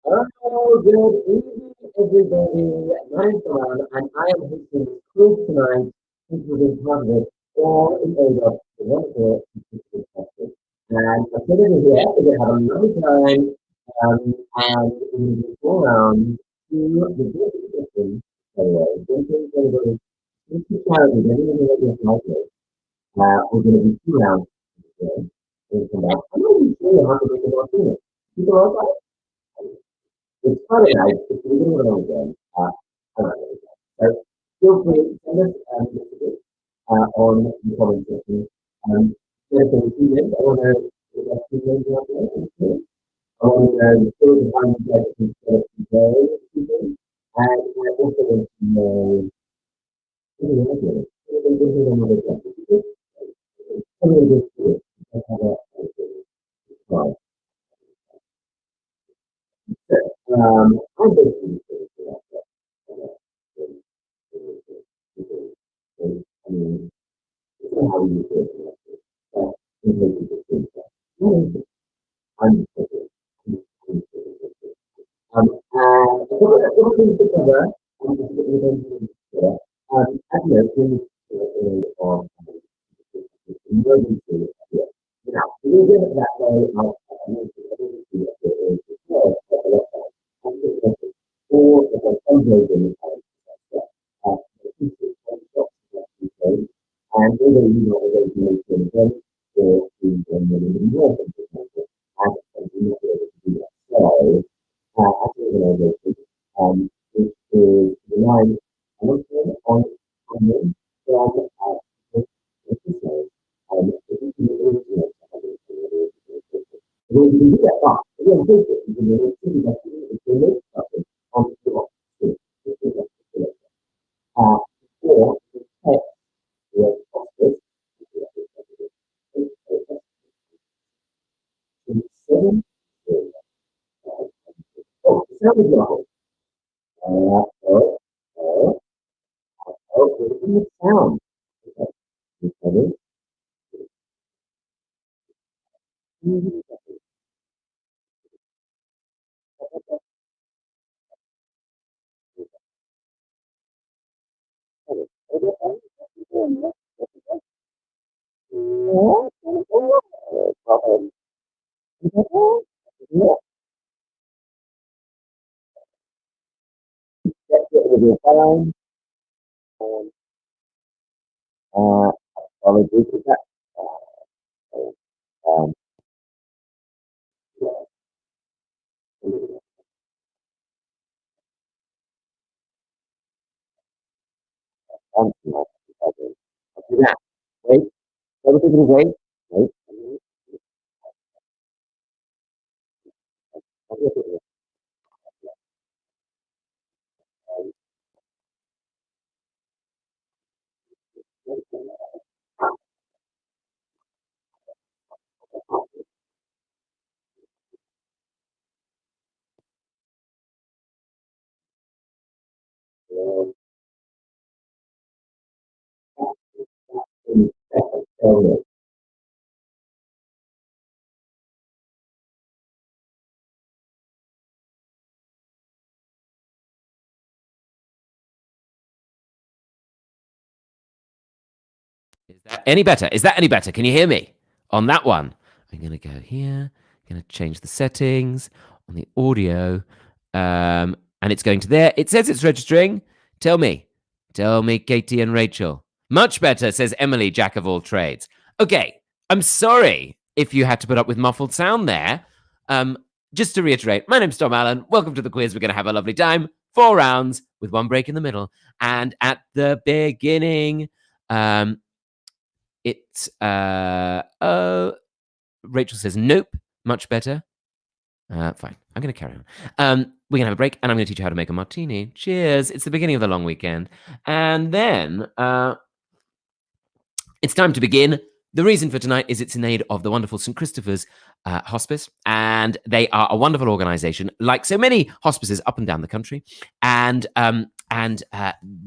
Oh, good evening, everybody. My name's Alan, and I am hosting this quiz tonight, which was in part of it, all in aid of the wonderful Untitled Chapter. And I'm sitting here, we're going to have a lovely time, and we're going to do 4 rounds to the basic question. Anyway, Dickens, anybody, this is charity, anyone who has a life, we're going to do 2 rounds today. We're going to come back. I'm not even sure how to make it more sooner. People are like, it's funny, if you didn't know again, I don't know again. So feel free to send us messages on the comment section. There's a few names. I want to know if there's two names out there. I want to know the story behind the guys who set up today. And I also want to know what do you like it? What do you think of the guys? Some of the good I have a I basically say that. I mean, it's not how you feel connected. But it makes a difference. I'm and a couple of things to cover. At the end, of emergency. Now, a little bit of that way of emergency or if there's some version of and whether you know whether you make them then or you can make them more and you know able to do that. So, after organization, it is relying on them from necessary. If you can we can do that box. Again, take it. You can see that it's a list something on the floor. Or the text with office. Seven. Oh, 7 oh, oh, oh, where's the sound? Okay. That's it with your phone. Uh, apologies for that. Um, okay, now, wait, everything is wait, wait. Is that any better? Is that any better? Can you hear me on that one? I'm going to go here. I'm going to change the settings on the audio. And it's going to there. It says it's registering. Tell me, Katie and Rachel. Much better, says Emily, jack of all trades. Okay, I'm sorry if you had to put up with muffled sound there. Just to reiterate, my name's Tom Allen. Welcome to the quiz. We're going to have a lovely time. 4 rounds with 1 break in the middle. And at the beginning, it's Rachel says nope, much better. Fine, I'm going to carry on. We're going to have a break, and I'm going to teach you how to make a martini. Cheers! It's the beginning of the long weekend, and then it's time to begin. The reason for tonight is it's in aid of the wonderful St. Christopher's Hospice, and they are a wonderful organization, like so many hospices up and down the country. And and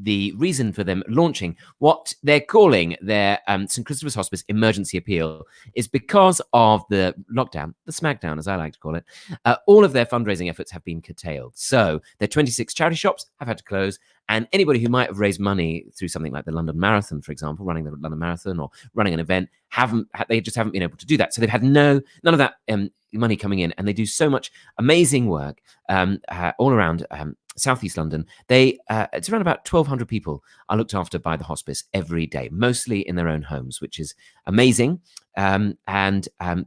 the reason for them launching what they're calling their St. Christopher's Hospice emergency appeal is because of the lockdown, the smackdown, as I like to call it. All of their fundraising efforts have been curtailed. So their 26 charity shops have had to close. And anybody who might have raised money through something like the London Marathon, for example, running the London Marathon or running an event, they just haven't been able to do that. So they've had none of that money coming in, and they do so much amazing work all around Southeast London. It's around about 1,200 people are looked after by the hospice every day, mostly in their own homes, which is amazing. And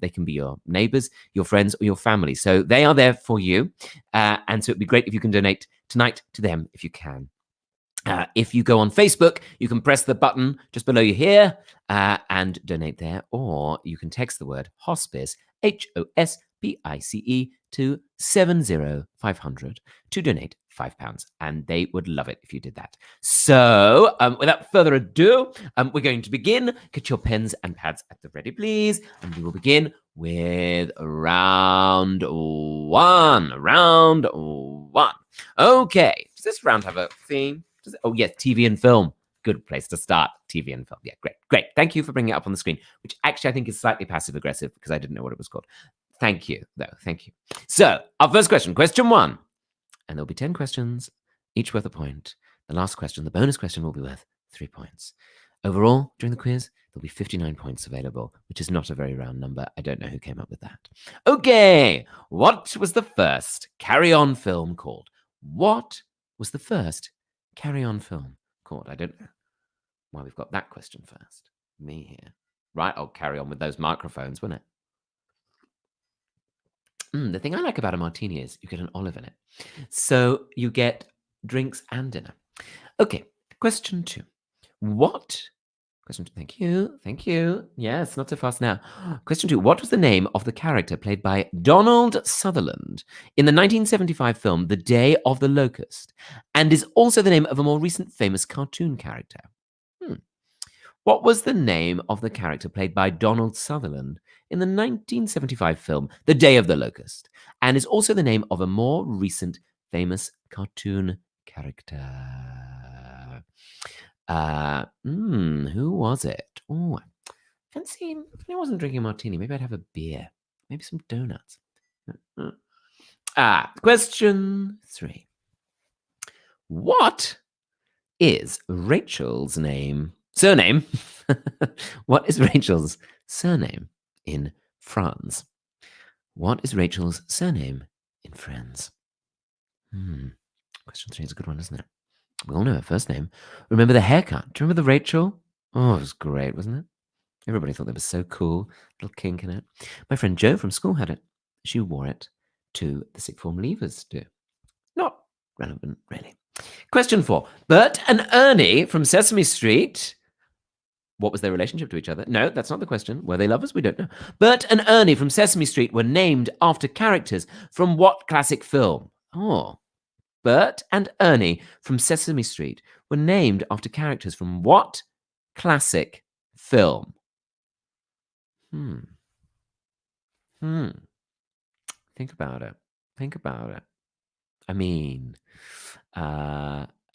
they can be your neighbours, your friends, or your family. So they are there for you. And so it'd be great if you can donate tonight to them if you can. If you go on Facebook, you can press the button just below you here and donate there, or you can text the word hospice, HOSPICE, to 70500 to donate £5, and they would love it if you did that. So, without further ado, we're going to begin. Get your pens and pads at the ready, please, and we will begin with round one. Round one. Okay, does this round have a theme? Oh, yes, TV and film. Good place to start. TV and film. Yeah, great. Thank you for bringing it up on the screen, which actually I think is slightly passive-aggressive because I didn't know what it was called. Thank you, though. Thank you. So, our first question, question 1. And there'll be 10 questions, each worth a point. The last question, the bonus question, will be worth 3 points. Overall, during the quiz, there'll be 59 points available, which is not a very round number. I don't know who came up with that. Okay, what was the first carry-on film called? What was the first carry-on film called? I don't know why we've got that question first. Me here. Right, I'll carry on with those microphones, won't it? The thing I like about a martini is you get an olive in it. So you get drinks and dinner. Okay, question 2. Question 2, thank you. Yes, not so fast now. Question 2, what was the name of the character played by Donald Sutherland in the 1975 film The Day of the Locust, and is also the name of a more recent famous cartoon character? What was the name of the character played by Donald Sutherland in the 1975 film The Day of the Locust, and is also the name of a more recent famous cartoon character? Who was it? Oh, fancy, if I wasn't drinking a martini, maybe I'd have a beer, maybe some donuts. Question 3. What is Rachel's surname? What is Rachel's surname in France? What is Rachel's surname in France? Question 3 is a good one, isn't it? We all know her first name. Remember the haircut? Do you remember the Rachel? Oh, it was great, wasn't it? Everybody thought that was so cool. Little kink in it. My friend Jo from school had it. She wore it to the sixth form leavers do. Not relevant, really. Question 4. Bert and Ernie from Sesame Street. What was their relationship to each other? No, that's not the question. Were they lovers? We don't know. Bert and Ernie from Sesame Street were named after characters from what classic film? Oh. Bert and Ernie from Sesame Street were named after characters from what classic film? Think about it. I mean,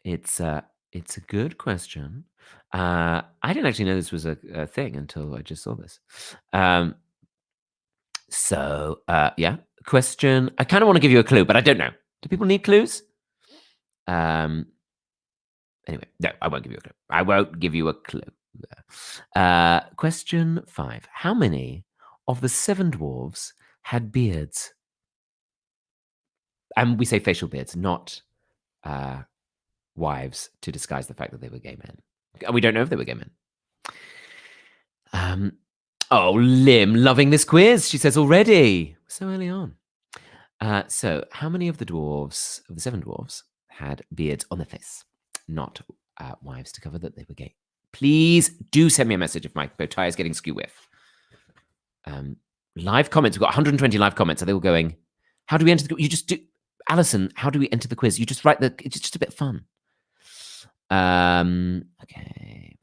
it's a good question. I didn't actually know this was a thing until I just saw this. Yeah. Question. I kind of want to give you a clue, but I don't know. Do people need clues? Anyway, no, I won't give you a clue. Question 5. How many of the 7 dwarves had beards? And we say facial beards, not wives, to disguise the fact that they were gay men. We don't know if they were gay men. Oh, Lim, loving this quiz, she says already. So early on. So how many of the 7 dwarves, had beards on their face? Not wives to cover that they were gay. Please do send me a message if my bow tie is getting skew whiff. Live comments. We've got 120 live comments. Are they all going, how do we enter the... You just do... Alison, how do we enter the quiz? You just write it's just a bit fun. Okay.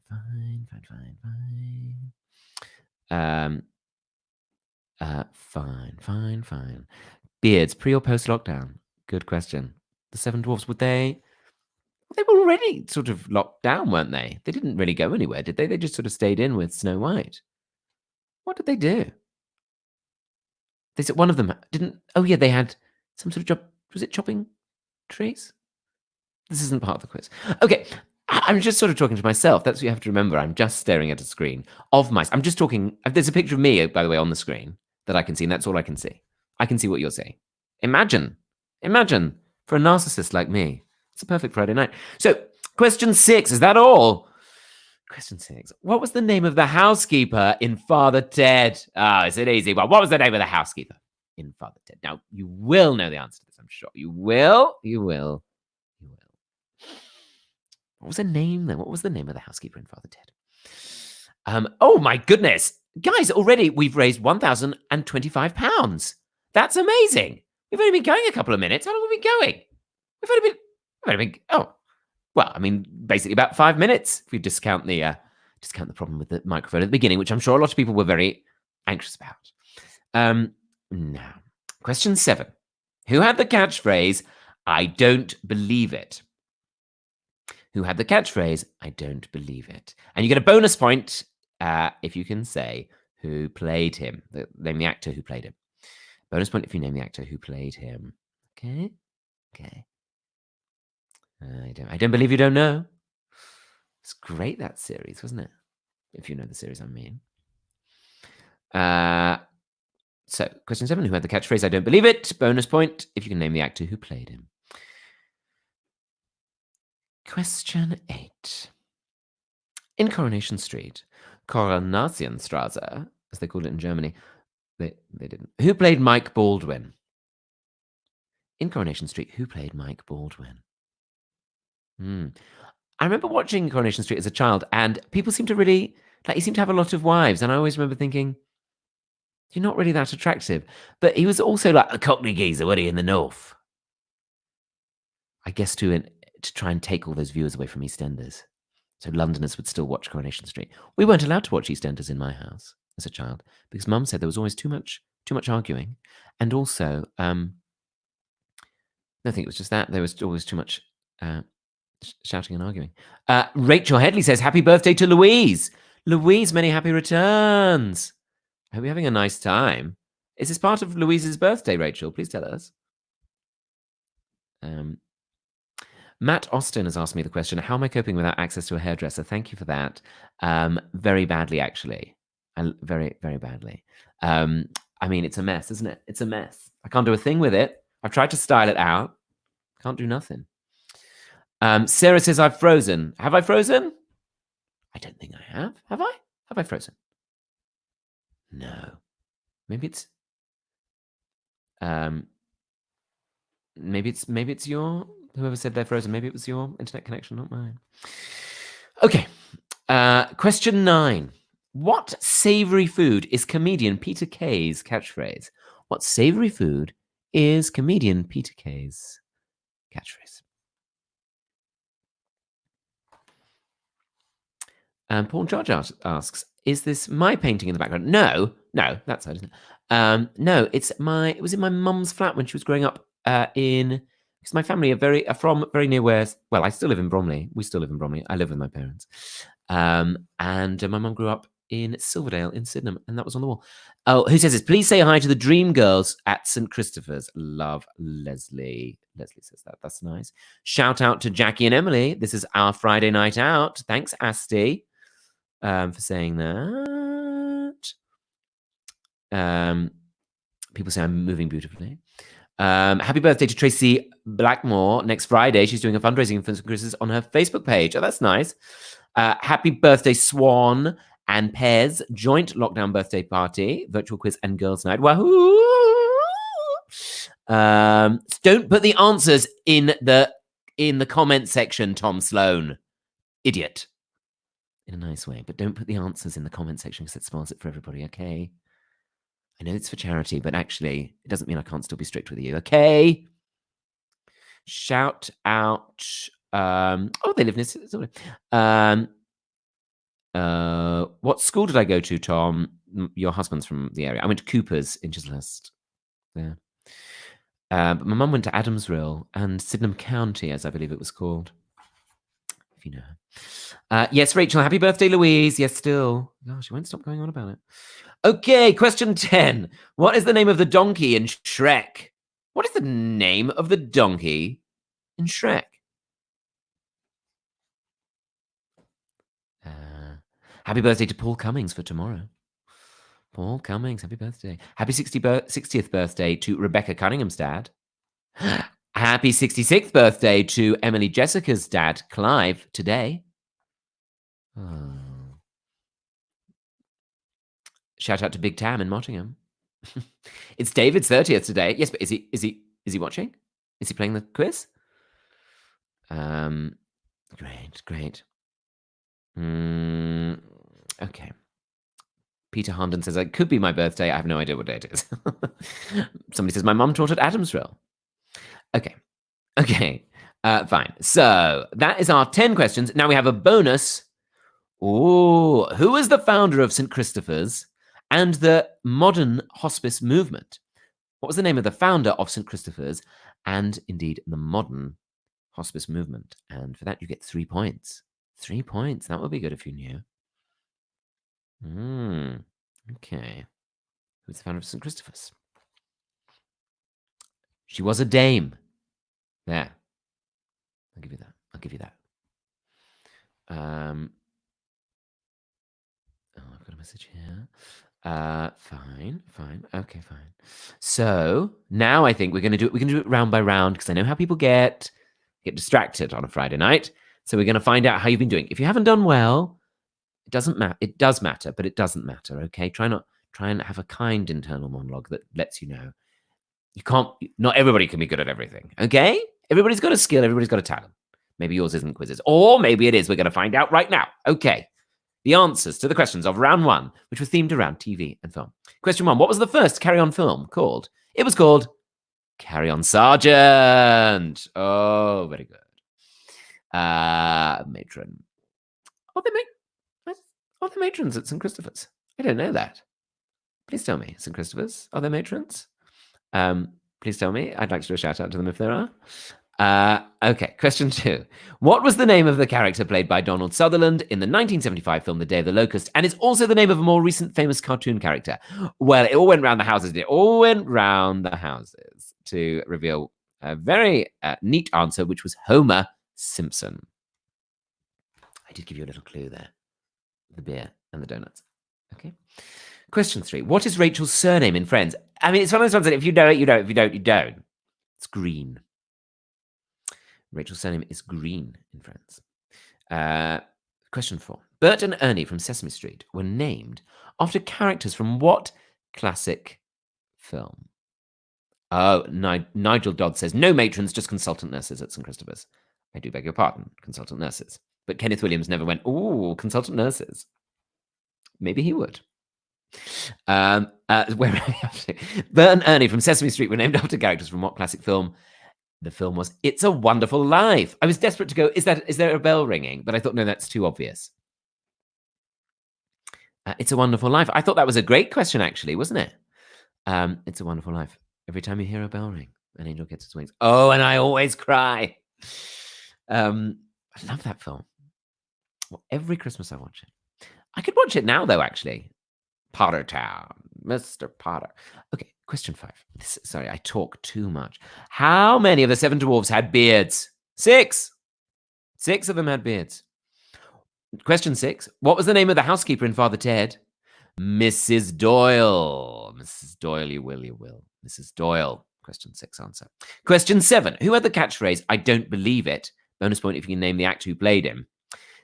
Fine. Fine. Beards, pre or post lockdown? Good question. The 7 dwarfs, would they They were already sort of locked down, weren't they? They didn't really go anywhere, did they? They just sort of stayed in with Snow White. What did they do? They said one of them didn't. Oh yeah, they had some sort of job. Was it chopping trees? This isn't part of the quiz. Okay, I'm just sort of talking to myself. That's what you have to remember. I'm just staring at a screen of mice. I'm just talking. There's a picture of me, by the way, on the screen that I can see, and that's all I can see. I can see what you're saying. Imagine for a narcissist like me. It's a perfect Friday night. So, question 6. Is that all? Question 6. What was the name of the housekeeper in Father Ted? It's an easy one. What was the name of the housekeeper in Father Ted? Now, you will know the answer to this, I'm sure. You will. What was her name then? What was the name of the housekeeper in Father Ted? Oh my goodness. Guys, already we've raised £1,025. That's amazing. We've only been going a couple of minutes. How long have we been going? We've only been, well, I mean, basically about 5 minutes if we discount the problem with the microphone at the beginning, which I'm sure a lot of people were very anxious about. Now, question 7. Who had the catchphrase, "I don't believe it"? Who had the catchphrase, "I don't believe it"? And you get a bonus point if you can say who played him. Name the actor who played him. Bonus point if you name the actor who played him. Okay. I don't believe you don't know. It's great, that series, wasn't it? If you know the series, I mean. So, question 7. Who had the catchphrase, "I don't believe it"? Bonus point if you can name the actor who played him. Question 8. In Coronation Street, Coronationsstraße, as they called it in Germany, they didn't. Who played Mike Baldwin? In Coronation Street, who played Mike Baldwin? I remember watching Coronation Street as a child, and people seem to really, he seemed to have a lot of wives, and I always remember thinking, you're not really that attractive. But he was also like a Cockney geezer, wasn't he, in the north? I guess to try and take all those viewers away from EastEnders. So Londoners would still watch Coronation Street. We weren't allowed to watch EastEnders in my house as a child because Mum said there was always too much arguing, and also, I don't think it was just that. There was always too much shouting and arguing. Rachel Headley says, "Happy birthday to Louise." Louise, many happy returns. I hope you're having a nice time. Is this part of Louise's birthday, Rachel? Please tell us. Matt Austin has asked me the question, how am I coping without access to a hairdresser? Thank you for that. Very badly, actually. Very, very badly. I mean, it's a mess, isn't it? It's a mess. I can't do a thing with it. I've tried to style it out. Can't do nothing. Sarah says, I've frozen. Have I frozen? I don't think I have. Have I? Have I frozen? No. Maybe it's your, whoever said they're frozen, maybe it was your internet connection, not mine. Okay. Question 9. What savoury food is comedian Peter Kay's catchphrase? What savoury food is comedian Peter Kay's catchphrase? Paul George asks, is this my painting in the background? No, that side isn't it? No, it was in my mum's flat when she was growing up because my family are from very near where, well, I still live in Bromley. We still live in Bromley. I live with my parents. And my mum grew up in Silverdale in Sydenham, and that was on the wall. Oh, who says this? Please say hi to the Dream Girls at St. Christopher's. Love, Leslie. Leslie says that. That's nice. Shout out to Jackie and Emily. This is our Friday night out. Thanks, Asti, for saying that. People say I'm moving beautifully. Happy birthday to Tracy Blackmore. Next Friday, she's doing a fundraising for St. Christopher's on her Facebook page. Oh, that's nice. Happy birthday, Swan and Pez. Joint lockdown birthday party, virtual quiz and girls' night. Wahoo! Don't put the answers in the comment section, Tom Sloan. Idiot. In a nice way, but don't put the answers in the comment section because it spoils it for everybody, okay? I know it's for charity, but actually, it doesn't mean I can't still be strict with you, okay? Shout out. They live near. What school did I go to, Tom? Your husband's from the area. I went to Cooper's in Chislehurst. Yeah. But my mum went to Adamsville and Sydenham County, as I believe it was called. if you know her. Yes, Rachel, happy birthday, Louise. Yes, still. Gosh, she won't stop going on about it. Okay, question 10. What is the name of the donkey in Shrek? What is the name of the donkey in Shrek? Happy birthday to Paul Cummings for tomorrow. Paul Cummings, happy birthday. Happy 60th birthday to Rebecca Cunningham's dad. Happy 66th birthday to Emily Jessica's dad, Clive, today. Oh. Shout out to Big Tam in Nottingham. It's David's 30th today. Yes, but is he watching? Is he playing the quiz? Great. Okay. Peter Harnden says, it could be my birthday. I have no idea what day it is. Somebody says, my mum taught at Adamsville. Okay. Fine. So that is our 10 questions. Now we have a bonus. Ooh, who is the founder of St. Christopher's and the modern hospice movement? What was the name of the founder of St. Christopher's and indeed the modern hospice movement? And for that, you get 3 points. 3 points. That would be good if you knew. Okay. Who's the founder of St. Christopher's? She was a dame. There. I'll give you that. I've got a message here. Fine. Okay, fine. So now I think we can do it round by round because I know how people get distracted on a Friday night. So we're going to find out how you've been doing. If you haven't done well, it doesn't matter. It does matter, but it doesn't matter. Okay, try and have a kind internal monologue that lets you know not everybody can be good at everything. Okay, everybody's got a skill. Everybody's got a talent. Maybe yours isn't quizzes, or maybe it is. We're going to find out right now. Okay. The answers to the questions of round 1, which were themed around TV and film. Question 1, what was the first Carry On film called? It was called Carry On Sergeant. Oh, very good. Matron. Are there matrons at St. Christopher's? I don't know that. Please tell me, St. Christopher's, are there matrons? Please tell me. I'd like to do a shout out to them if there are. Okay, question 2. What was the name of the character played by Donald Sutherland in the 1975 film The Day of the Locust? And it's also the name of a more recent famous cartoon character. Well, it all went round the houses. It all went round the houses to reveal a very neat answer, which was Homer Simpson. I did give you a little clue there. The beer and the donuts. Okay. Question 3. What is Rachel's surname in Friends? I mean, it's one of those ones that if you know it, you know it. If you don't, you don't. It's Green. Rachel's surname is Green in Friends. Question 4. Bert and Ernie from Sesame Street were named after characters from what classic film? Oh, Nigel Dodd says, no matrons, just consultant nurses at St. Christopher's. I do beg your pardon, consultant nurses. But Kenneth Williams never went, ooh, consultant nurses. Maybe he would. Bert and Ernie from Sesame Street were named after characters from what classic film? The film was It's a Wonderful Life. I was desperate to go, is there a bell ringing? But I thought, no, that's too obvious. It's a Wonderful Life. I thought that was a great question, actually, wasn't it? It's a Wonderful Life. Every time you hear a bell ring, an angel gets its wings. Oh, and I always cry. I love that film. Well, every Christmas I watch it. I could watch it now, though, actually. Potter Town, Mr. Potter. Okay, question 5. Sorry, I talk too much. How many of the 7 dwarves had beards? 6. 6 of them had beards. Question 6. What was the name of the housekeeper in Father Ted? Mrs. Doyle. Mrs. Doyle, you will. Mrs. Doyle. Question 6 answer. Question 7. Who had the catchphrase, I don't believe it? Bonus point if you can name the actor who played him.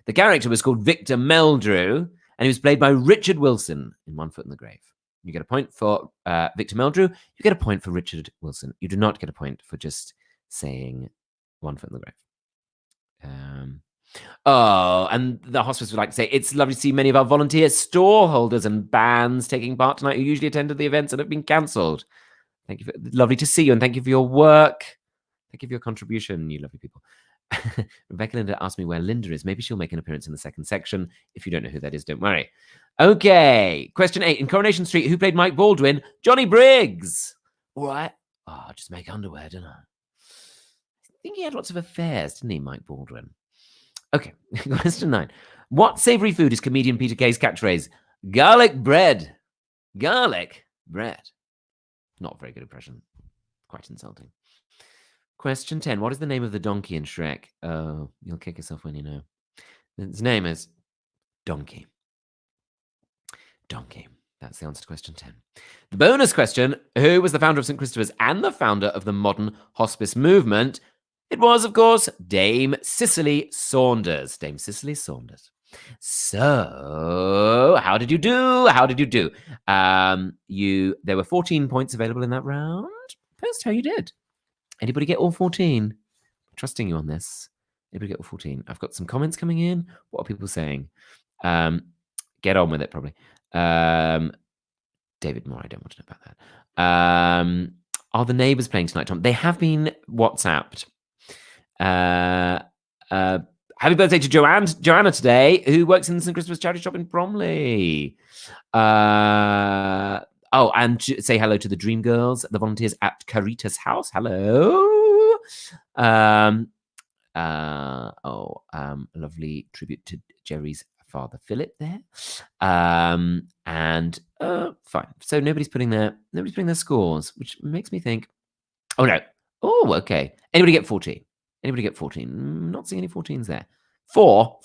The character was called Victor Meldrew, and he was played by Richard Wilson in One Foot in the Grave. You get a point for Victor Meldrew. You get a point for Richard Wilson. You do not get a point for just saying One Foot in the Grave. And the hospice would like to say, it's lovely to see many of our volunteer storeholders and bands taking part tonight who usually attended the events and have been cancelled. Thank you. Lovely to see you, and thank you for your work. Thank you for your contribution, you lovely people. Rebecca Linda asked me where Linda is. Maybe she'll make an appearance in the second section. If you don't know who that is, don't worry. Okay, question 8. In Coronation Street, who played Mike Baldwin? Johnny Briggs. All right. Oh, just make underwear, didn't I? I think he had lots of affairs, didn't he, Mike Baldwin? Okay, question 9. What savoury food is comedian Peter Kay's catchphrase? Garlic bread. Garlic bread. Not a very good impression. Quite insulting. Question 10. What is the name of the donkey in Shrek? Oh, you'll kick yourself when you know. Its name is Donkey. Donkey. That's the answer to question 10. The bonus question, who was the founder of St. Christopher's and the founder of the modern hospice movement? It was, of course, Dame Cicely Saunders. Dame Cicely Saunders. So, how did you do? How did you do? There were 14 points available in that round. Post how you did. Anybody get all 14? Trusting you on this. Anybody get all 14? I've got some comments coming in. What are people saying? Get on with it, probably. David Moore, I don't want to know about that. Are the neighbours playing tonight, Tom? They have been WhatsApped. Happy birthday to Joanna today, who works in the St. Christopher's charity shop in Bromley. And say hello to the Dream Girls, the volunteers at Carita's house. Hello. Lovely tribute to Jerry's father Philip there. Fine. So nobody's putting their scores, which makes me think, oh no. Oh, okay. Anybody get 14? Anybody get 14? Not seeing any 14s there. 4.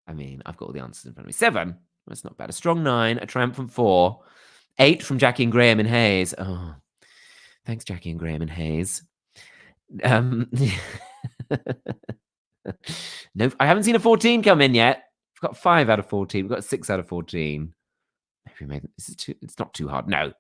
I mean, I've got all the answers in front of me. 7. That's not bad. A strong 9. A triumphant 4. 8 from Jackie and Graham in Hayes. Oh, thanks, Jackie and Graham in Hayes. No, I haven't seen a 14 come in yet. We've got 5 out of 14. We've got 6 out of 14. Maybe it's not too hard. No.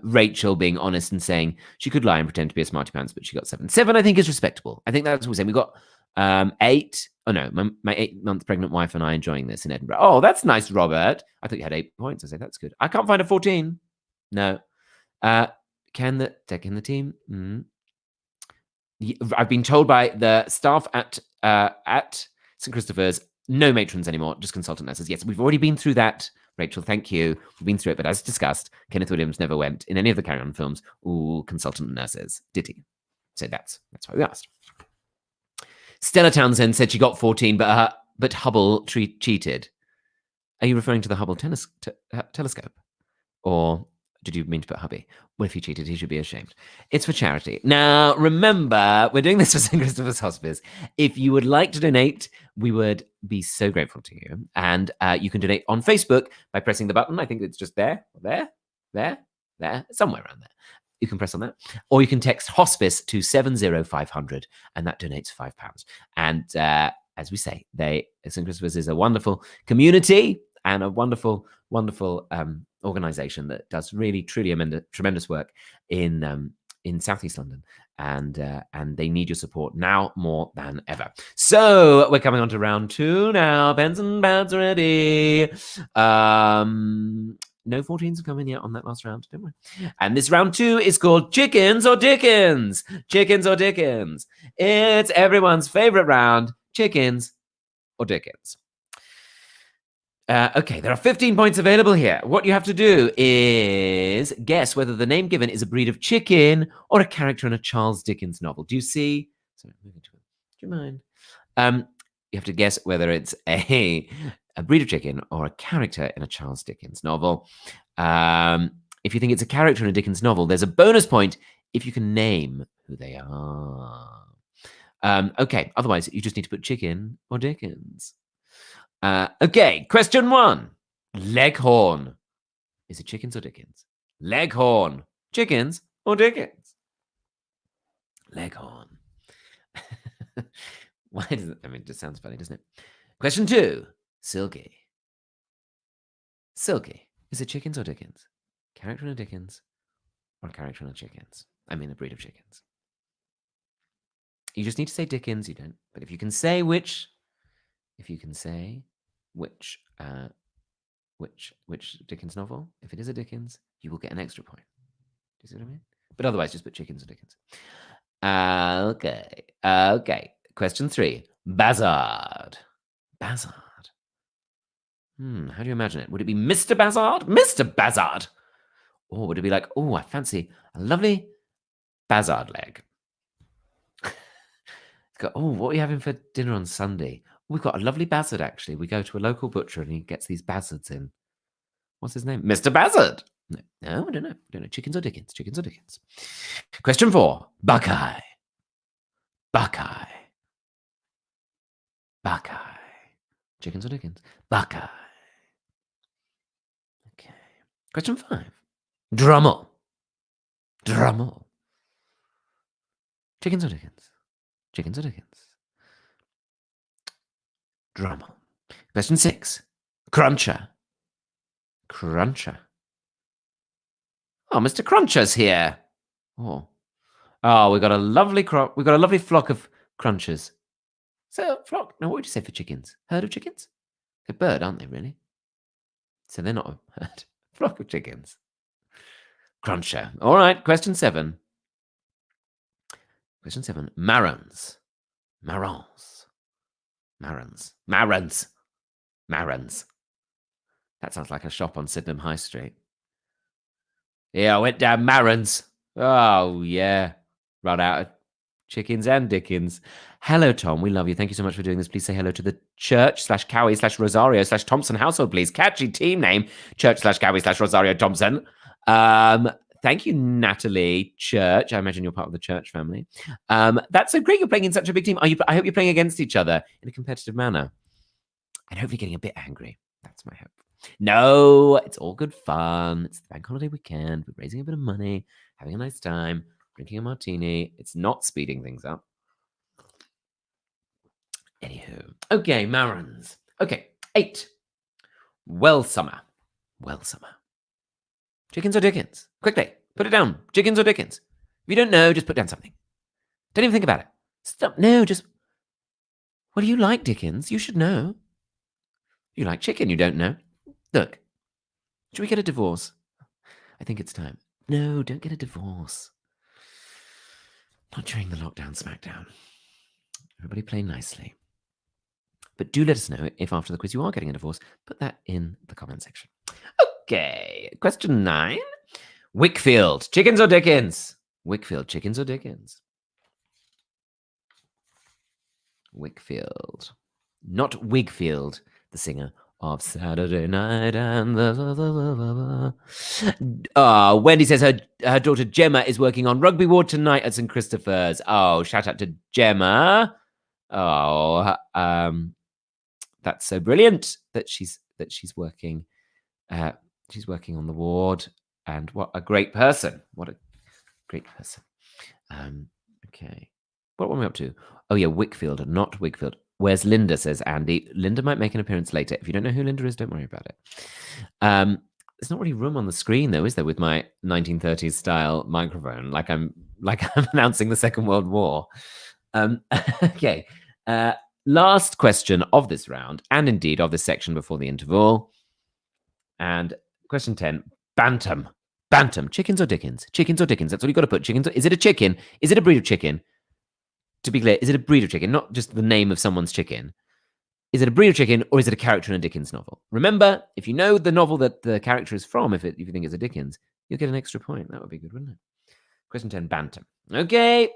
Rachel being honest and saying she could lie and pretend to be a smarty pants, but she got 7. 7, I think, is respectable. I think that's what we're saying. We got 8. Oh no, my 8-month pregnant wife and I enjoying this in Edinburgh. Oh, that's nice, Robert. I thought you had 8 points. I say that's good. I can't find a 14. No. Can the team? I've been told by the staff at St. Christopher's, no matrons anymore, just consultant nurses. Yes, we've already been through that. Rachel, thank you. We've been through it, but as discussed, Kenneth Williams never went in any of the Carry On films. Ooh, consultant nurses. Did he? So that's why we asked. Stella Townsend said she got 14, but Hubble cheated. Are you referring to the Hubble telescope? Or did you mean to put hubby? Well, if he cheated, he should be ashamed. It's for charity. Now, remember, we're doing this for St. Christopher's Hospice. If you would like to donate, we would be so grateful to you. And you can donate on Facebook by pressing the button. I think it's just there, somewhere around there. You can press on that. Or you can text hospice to 70500, and that donates £5. And as we say, St. Christopher's is a wonderful community and a wonderful, wonderful organization that does really, truly tremendous work in Southeast London. And they need your support now more than ever. So we're coming on to round 2 now. Pens and pads ready. No 14s have come in yet on that last round, don't worry. And this round 2 is called Chickens or Dickens. Chickens or Dickens. It's everyone's favorite round. Chickens or Dickens. Okay, there are 15 points available here. What you have to do is guess whether the name given is a breed of chicken or a character in a Charles Dickens novel. Do you see? Sorry, moving to it. Do you mind? You have to guess whether it's a breed of chicken or a character in a Charles Dickens novel. If you think it's a character in a Dickens novel, there's a bonus point if you can name who they are. Okay, otherwise you just need to put chicken or Dickens. Okay, question 1. Leghorn. Is it chickens or Dickens? Leghorn. Chickens or Dickens? Leghorn. Why does it? I mean, it just sounds funny, doesn't it? Question 2. Silkie. Silkie. Is it chickens or Dickens? Character in a Dickens or a character in a chickens? I mean, a breed of chickens. You just need to say Dickens, you don't. But if you can say which Dickens novel, if it is a Dickens, you will get an extra point. Do you see what I mean? But otherwise, just put chickens or Dickens. Okay. Question 3. Bazard. Bazard. How do you imagine it? Would it be Mr. Bazard? Mr. Bazard! Or would it be like, oh, I fancy a lovely Bazard leg? What are you having for dinner on Sunday? We've got a lovely bazzard, actually. We go to a local butcher and he gets these bazzards in. What's his name? Mr. Bazzard. No, I don't know. Chickens or Dickens? Chickens or Dickens? Question 4. Buckeye. Buckeye. Buckeye. Chickens or Dickens? Buckeye. Okay. Question 5. Drummle. Drummle. Chickens or Dickens? Chickens or Dickens? Drummle. Question 6. Cruncher. Cruncher. Oh, Mr. Cruncher's here. Oh, we've got a lovely flock of crunchers. So, flock. Now, what would you say for chickens? Herd of chickens? They're a bird, aren't they, really? So they're not a herd. Flock of chickens. Cruncher. All right, question 7. Question 7. Marrons. Marrons. Marrons. Marrons. Marrons. That sounds like a shop on Sydenham High Street. Yeah, I went down Marrons. Oh, yeah. Run out of chickens and Dickens. Hello, Tom. We love you. Thank you so much for doing this. Please say hello to the church/Cowie/Rosario/Thompson household, please. Catchy team name. Church/Cowie/Rosario Thompson. Thank you, Natalie Church. I imagine you're part of the Church family. That's so great. You're playing in such a big team. I hope you're playing against each other in a competitive manner. And hopefully getting a bit angry. That's my hope. No, it's all good fun. It's the bank holiday weekend. We're raising a bit of money, having a nice time, drinking a martini. It's not speeding things up. Anywho. Okay, Marrons. Okay, 8. Welsummer. Welsummer. Chickens or Dickens? Quickly, put it down. Chickens or Dickens? If you don't know, just put down something. Don't even think about it. Stop. No, just... What do you like, Dickens? You should know. You like chicken, you don't know. Look, should we get a divorce? I think it's time. No, don't get a divorce. Not during the lockdown smackdown. Everybody play nicely. But do let us know if after the quiz you are getting a divorce. Put that in the comment section. Okay, question 9. Wickfield, chickens or Dickens? Wickfield, chickens or Dickens? Wickfield. Not Wigfield, the singer of Saturday Night and Wendy says her daughter Gemma is working on Rugby Ward tonight at St. Christopher's. Oh, shout out to Gemma. Oh, that's so brilliant that she's working. She's working on the ward, and what a great person! What a great person. Okay, what were we up to? Oh yeah, Wickfield, not Wigfield. Where's Linda, says Andy. Linda might make an appearance later. If you don't know who Linda is, don't worry about it. There's not really room on the screen, though, is there, with my 1930s style microphone, like I'm announcing the Second World War. Okay. Last question of this round, and indeed of this section before the interval. And question 10, Bantam. Bantam. Chickens or Dickens? Chickens or Dickens? That's what you've got to put. Chickens. Is it a chicken? Is it a breed of chicken? To be clear, is it a breed of chicken, not just the name of someone's chicken? Is it a breed of chicken, or is it a character in a Dickens novel? Remember, if you know the novel that the character is from, if you think it's a Dickens, you'll get an extra point. That would be good, wouldn't it? Question 10, Bantam. Okay.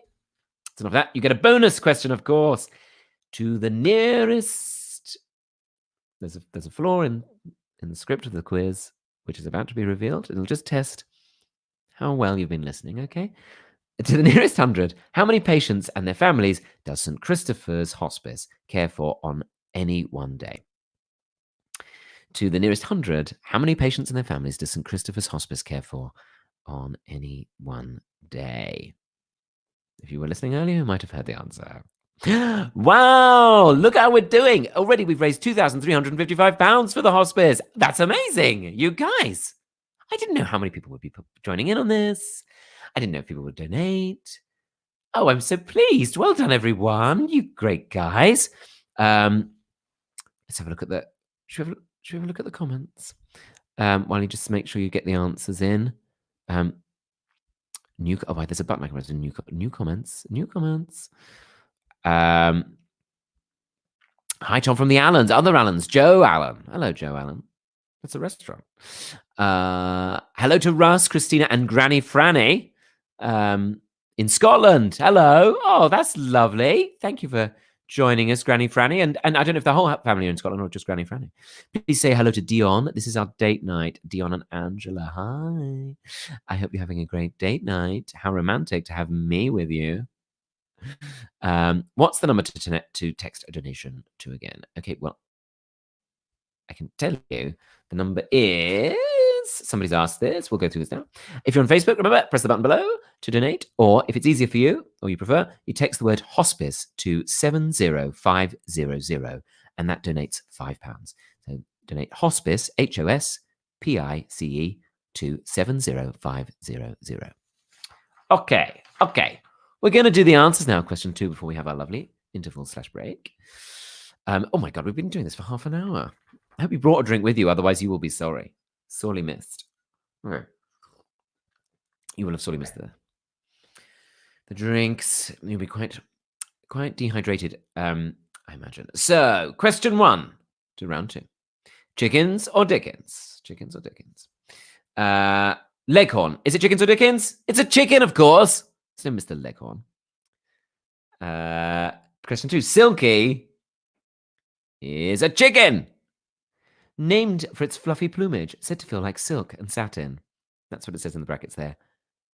That's enough of that. You get a bonus question, of course. To the nearest... There's a flaw in the script of the quiz, which is about to be revealed. It'll just test how well you've been listening, okay? To the nearest 100, how many patients and their families does St. Christopher's Hospice care for on any one day? To the nearest 100, how many patients and their families does St. Christopher's Hospice care for on any one day? If you were listening earlier, you might have heard the answer. Wow, look how we're doing. Already we've raised £2,355 for the hospice. That's amazing. You guys, I didn't know how many people would be joining in on this. I didn't know if people would donate. Oh, I'm so pleased. Well done, everyone. You great guys. Let's have a look at the... Should we have a look at the comments? While you just make sure you get the answers in. There's a button I can press. New comments. Hi, Tom from the Allens. Other Allens. Joe Allen. Hello, Joe Allen. That's a restaurant. Hello to Russ, Christina, and Granny Franny. in Scotland. Hello. Oh, that's lovely. Thank you for joining us, Granny Franny. And I don't know if the whole family are in Scotland or just Granny Franny. Please say hello to Dion. This is our date night. Dion and Angela. Hi. I hope you're having a great date night. How romantic to have me with you. What's the number to text a donation to again? Okay, well, I can tell you the number is, somebody's asked this, we'll go through this now. If you're on Facebook, remember, press the button below to donate, or if it's easier for you, or you prefer, you text the word hospice to 70500, and that donates £5. So donate hospice, HOSPICE, to 70500. Okay. We're going to do the answers now, question 2, before we have our lovely interval/break. Oh my God, we've been doing this for half an hour. I hope you brought a drink with you, otherwise you will be sorry. Sorely missed. Okay. You will have sorely missed the drinks. You'll be quite dehydrated, I imagine. So, question 1 to round 2. Chickens or Dickens? Chickens or Dickens? Leghorn. Is it chickens or Dickens? It's a chicken, of course. It's no Mr. Leghorn. Question 2. Silkie is a chicken. Named for its fluffy plumage, said to feel like silk and satin. That's what it says in the brackets there.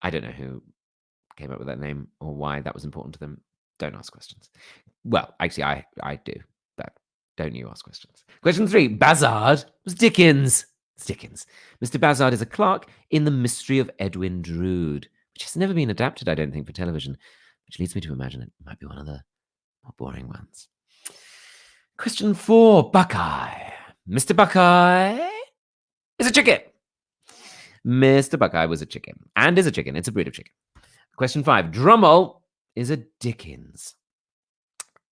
I don't know who came up with that name or why that was important to them. Don't ask questions. Well, actually, I do, but don't you ask questions. Question 3. Bazzard was Dickens. It's Dickens. Mr. Bazzard is a clerk in The Mystery of Edwin Drood, which has never been adapted, I don't think, for television, which leads me to imagine it might be one of the more boring ones. Question 4. Buckeye. Mr. Buckeye is a chicken. Mr. Buckeye was a chicken and is a chicken. It's a breed of chicken. Question 5. Drummle is a Dickens.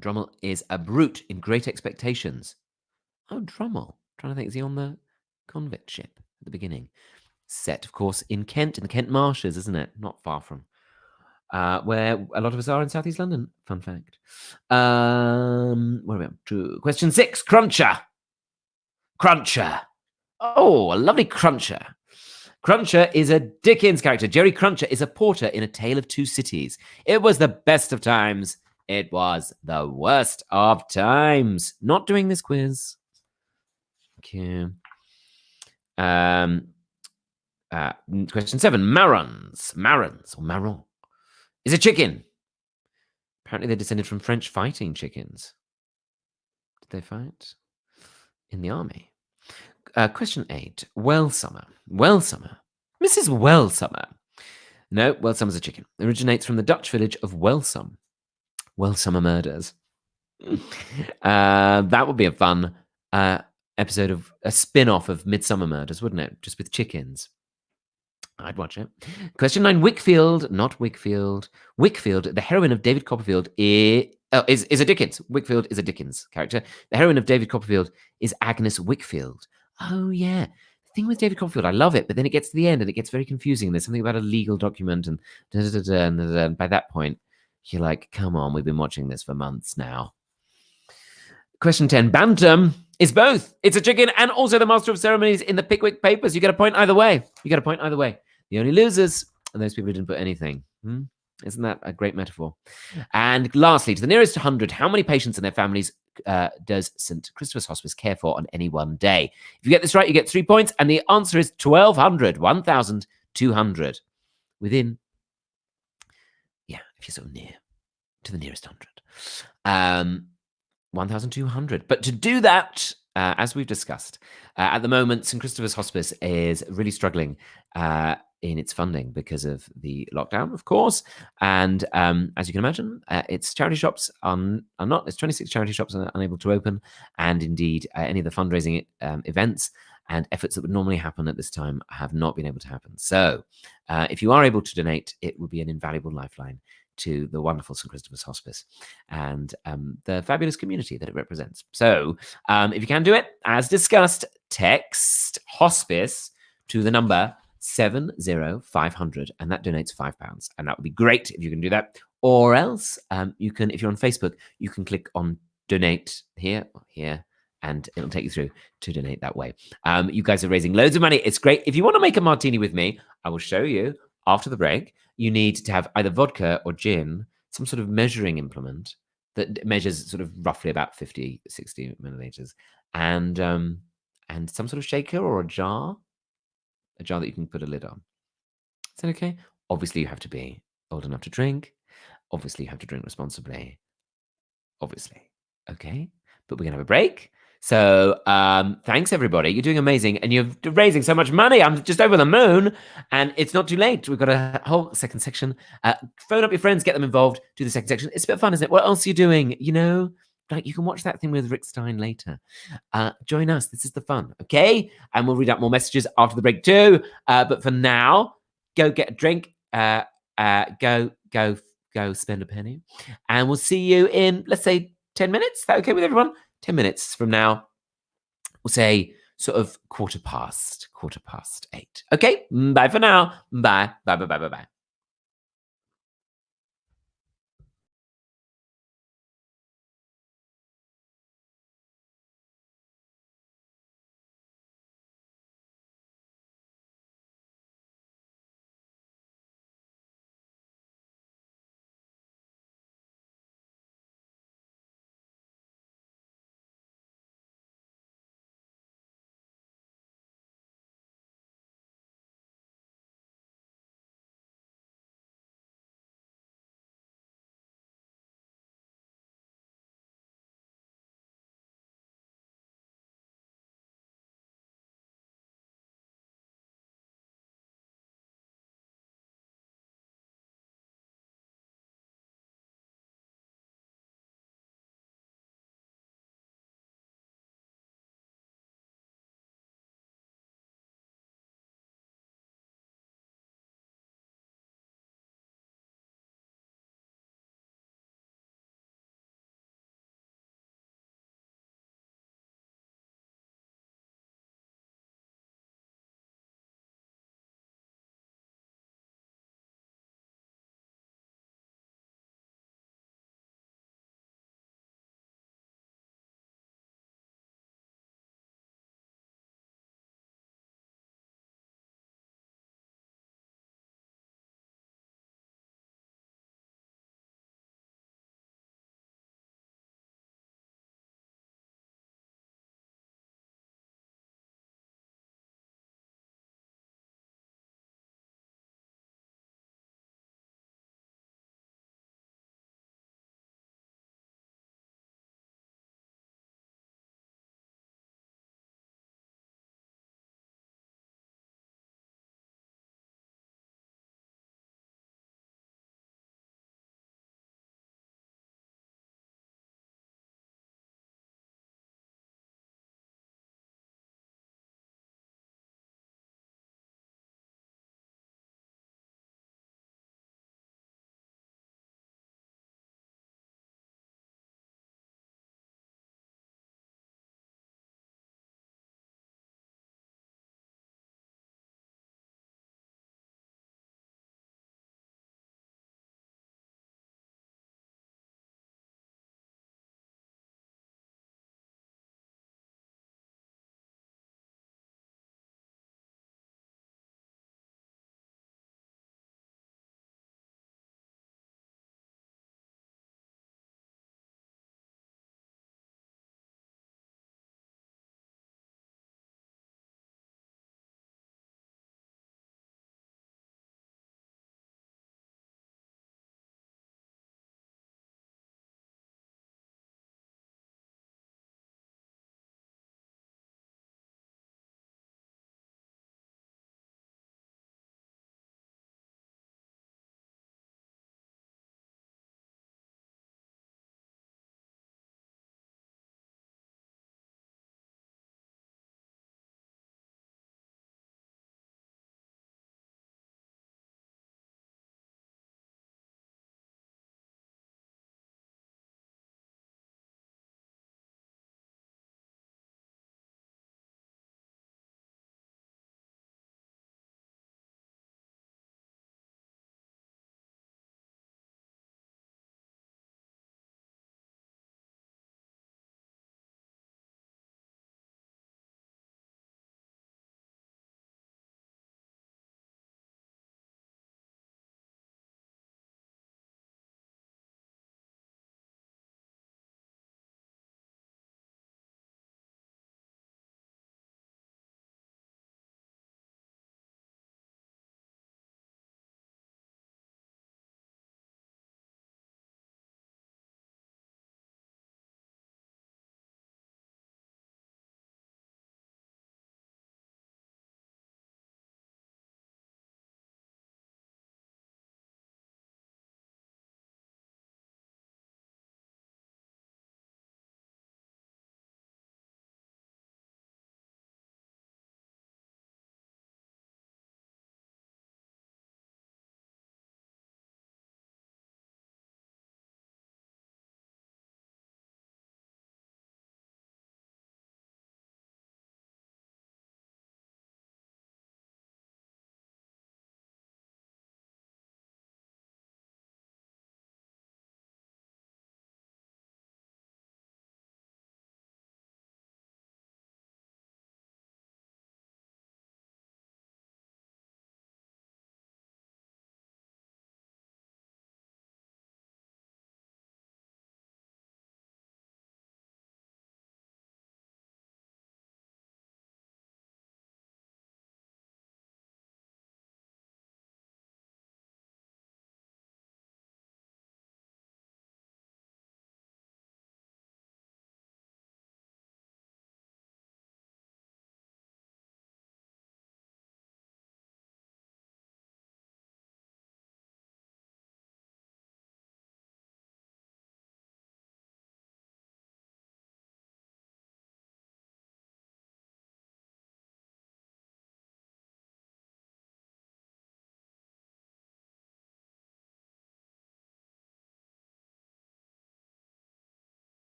Drummle is a brute in Great Expectations. Oh, Drummle. Trying to think, is he on the convict ship at the beginning? Set, of course, in Kent, in the Kent marshes, isn't it? Not far from where a lot of us are in Southeast London. Fun fact. What are we up to? Question 6. Cruncher. Oh, a lovely Cruncher. Cruncher is a Dickens character. Jerry Cruncher is a porter in A Tale of Two Cities. It was the best of times. It was the worst of times. Not doing this quiz. Thank you. Question 7. Marrons or marron is a chicken. Apparently they descended from French fighting chickens. Did they fight in the army? Question 8. Welsummer. Mrs. Welsummer. No, Welsummer's a chicken. It originates from the Dutch village of Welsum. Welsummer murders. That would be a fun episode of a spin-off of Midsummer Murders, wouldn't it? Just with chickens. I'd watch it. Question 9. Wickfield, not Wickfield. Wickfield, the heroine of David Copperfield, is a Dickens. Wickfield is a Dickens character. The heroine of David Copperfield is Agnes Wickfield. Oh, yeah. The thing with David Copperfield, I love it, but then it gets to the end and it gets very confusing. There's something about a legal document and and by that point, you're like, come on, we've been watching this for months now. Question 10. Bantam is both. It's a chicken and also the master of ceremonies in the Pickwick Papers. You get a point either way. The only losers are those people who didn't put anything. Isn't that a great metaphor? And lastly, to the nearest 100, how many patients and their families does St. Christopher's Hospice care for on any one day? If you get this right, you get 3 points. And the answer is 1,200, 1,200. Within, if you're sort of near to the nearest 100. 1,200. But to do that, as we've discussed, at the moment, St. Christopher's Hospice is really struggling in its funding because of the lockdown, of course. And as you can imagine, its charity shops are not, its 26 charity shops are unable to open. And indeed, any of the fundraising events and efforts that would normally happen at this time have not been able to happen. So if you are able to donate, it would be an invaluable lifeline to the wonderful St. Christopher's Hospice and the fabulous community that it represents. So if you can do it, as discussed, text hospice to the number 70500, and that donates £5. And that would be great if you can do that. Or else you can, if you're on Facebook, you can click on donate here or here, and it'll take you through to donate that way. You guys are raising loads of money. It's great. If you want to make a martini with me, I will show you after the break, you need to have either vodka or gin, some sort of measuring implement that measures sort of roughly about 50, 60 milliliters, and some sort of shaker or a jar that you can put a lid on. Is that okay? Obviously, you have to be old enough to drink. Obviously, you have to drink responsibly. Obviously. Okay. But we're going to have a break. So thanks, everybody. You're doing amazing. And you're raising so much money. I'm just over the moon. And it's not too late. We've got a whole second section. Phone up your friends, get them involved, do the second section. It's a bit of fun, isn't it? What else are you doing? You know, like you can watch that thing with Rick Stein later. Join us. This is the fun. Okay. And we'll read out more messages after the break too. But for now, go get a drink. Go spend a penny. And we'll see you in, let's say, 10 minutes. Is that okay with everyone? 10 minutes from now, we'll say sort of quarter past 8. Okay, bye for now. Bye. Bye.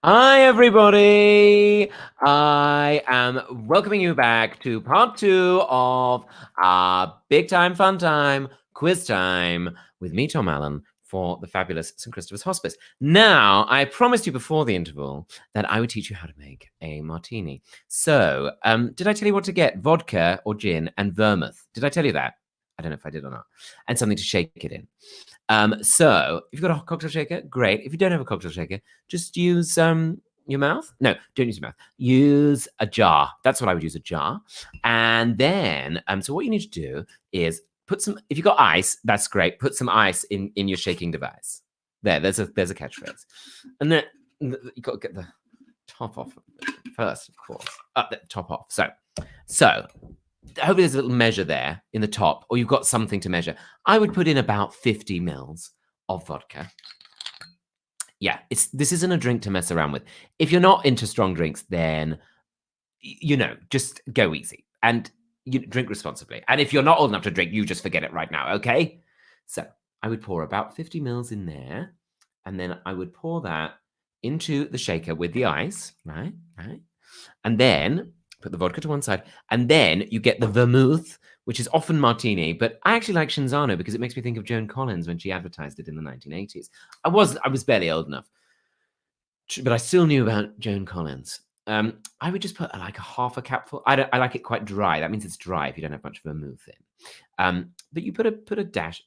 Hi, everybody. I am welcoming you back to part 2 of our big time, fun time, quiz time with me, Tom Allen, for the fabulous St. Christopher's Hospice. Now, I promised you before the interval that I would teach you how to make a martini. So, did I tell you what to get? Vodka or gin and vermouth. Did I tell you that? I don't know if I did or not. And something to shake it in. So if you've got a cocktail shaker, great. If you don't have a cocktail shaker, just use your mouth. No, don't use your mouth. Use a jar. That's what I would use, a jar. And then, so what you need to do is put some. If you've got ice, that's great. Put some ice in your shaking device. There's a catchphrase. And then you got to get the top off first, of course. The top off. So hopefully there's a little measure there in the top, or you've got something to measure. I would put in about 50 mils of vodka. Yeah, this isn't a drink to mess around with. If you're not into strong drinks, then just go easy and you drink responsibly. And if you're not old enough to drink, you just forget it right now, okay? So I would pour about 50 mils in there, and then I would pour that into the shaker with the ice, right? And then put the vodka to one side, and then you get the vermouth, which is often martini, but I actually like Shinzano because it makes me think of Joan Collins when she advertised it in the 1980s. I was barely old enough, but I still knew about Joan Collins. I would just put like a half a capful. I like it quite dry. That means it's dry if you don't have much vermouth in. But you put maybe a dash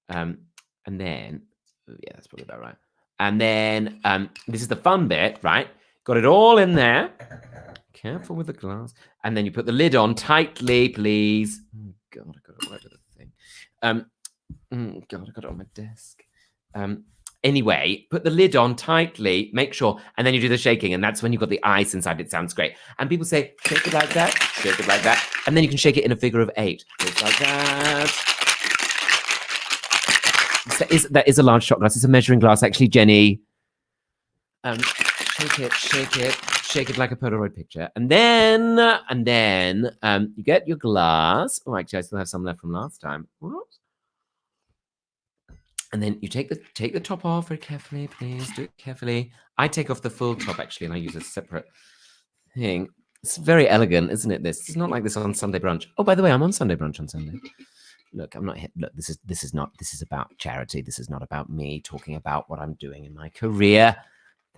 more. And then, yeah, that's probably about right. And then this is the fun bit, right? Got it all in there. Careful with the glass. And then you put the lid on tightly, please. Oh, God, I got it all over the thing. God, I got it on my desk. Anyway, put the lid on tightly, make sure, and then you do the shaking, and that's when you've got the ice inside. It sounds great. And people say, shake it like that, shake it like that. And then you can shake it in a figure of 8. Just like that. That is a large shot glass. It's a measuring glass, actually, Jenny. Shake it like a Polaroid picture. And then you get your glass. Oh, actually, I still have some left from last time. What? And then you take the top off very carefully, please. Do it carefully. I take off the full top, actually, and I use a separate thing. It's very elegant, isn't it? This it's not like this on Sunday brunch. Oh, by the way, I'm on Sunday brunch on Sunday. Look, I'm not here. Look, this is about charity. This is not about me talking about what I'm doing in my career.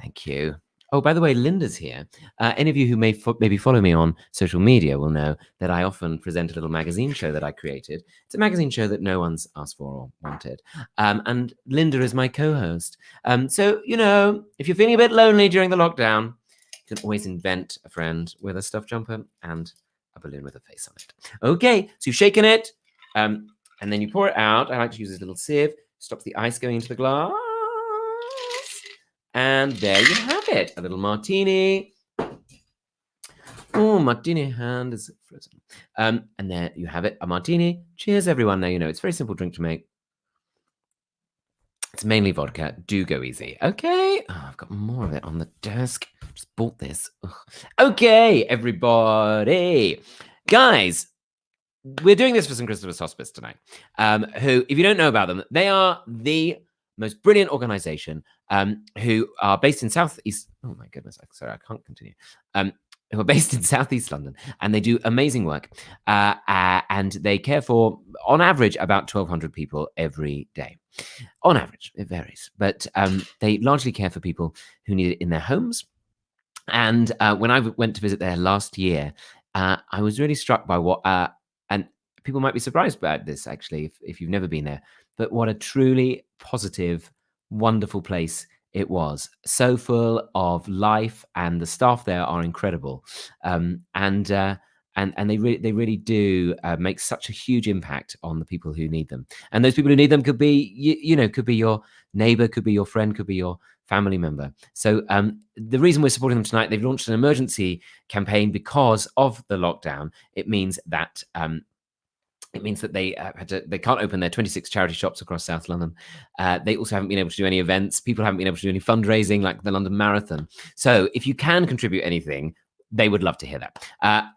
Thank you. Oh, by the way, Linda's here. Any of you who maybe follow me on social media will know that I often present a little magazine show that I created. It's a magazine show that no one's asked for or wanted. And Linda is my co-host. So, if you're feeling a bit lonely during the lockdown, you can always invent a friend with a stuffed jumper and a balloon with a face on it. Okay, so you've shaken it, and then you pour it out. I like to use this little sieve. Stops the ice going into the glass. And there you have it, a little martini. Oh, martini hand is frozen. And there you have it, a martini. Cheers, everyone. Now you know it's a very simple drink to make. It's mainly vodka. Do go easy. Okay. Oh, I've got more of it on the desk. Just bought this. Ugh. Okay, everybody. Guys, we're doing this for St. Christopher's Hospice tonight. Who, if you don't know about them, they are the most brilliant organization who are based in Southeast. Oh my goodness, sorry, I can't continue. Who are based in Southeast London, and they do amazing work. And they care for, on average, about 1,200 people every day. On average, it varies, but they largely care for people who need it in their homes. And when I went to visit there last year, I was really struck by what, and people might be surprised about this actually, if you've never been there, but what a truly positive, wonderful place it was. So full of life, and the staff there are incredible. And they really do make such a huge impact on the people who need them. And those people who need them could be, could be your neighbor, could be your friend, could be your family member. So the reason we're supporting them tonight, they've launched an emergency campaign because of the lockdown. It means that they can't open their 26 charity shops across South London. They also haven't been able to do any events. People haven't been able to do any fundraising like the London Marathon. So if you can contribute anything, they would love to hear that.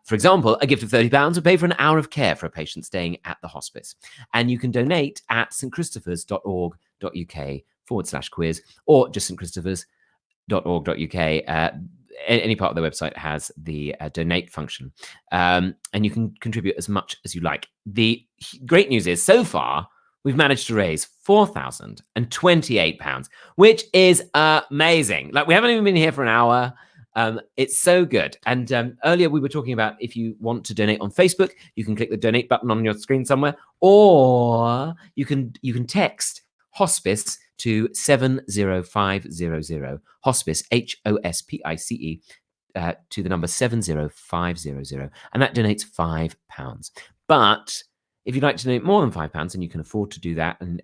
For example, a gift of £30 would pay for an hour of care for a patient staying at the hospice. And you can donate at stchristopher's.org.uk/quiz, or just St. Christopher's. simpson.org.uk. Any part of the website has the donate function, and you can contribute as much as you like. The great news is, so far, we've managed to raise £4,028, which is amazing. Like, we haven't even been here for an hour. It's so good. And earlier we were talking about, if you want to donate on Facebook, you can click the donate button on your screen somewhere, or you can text hospice to 70500. Hospice, HOSPICE, to the number 70500, and that donates £5. But if you'd like to donate more than £5, and you can afford to do that, and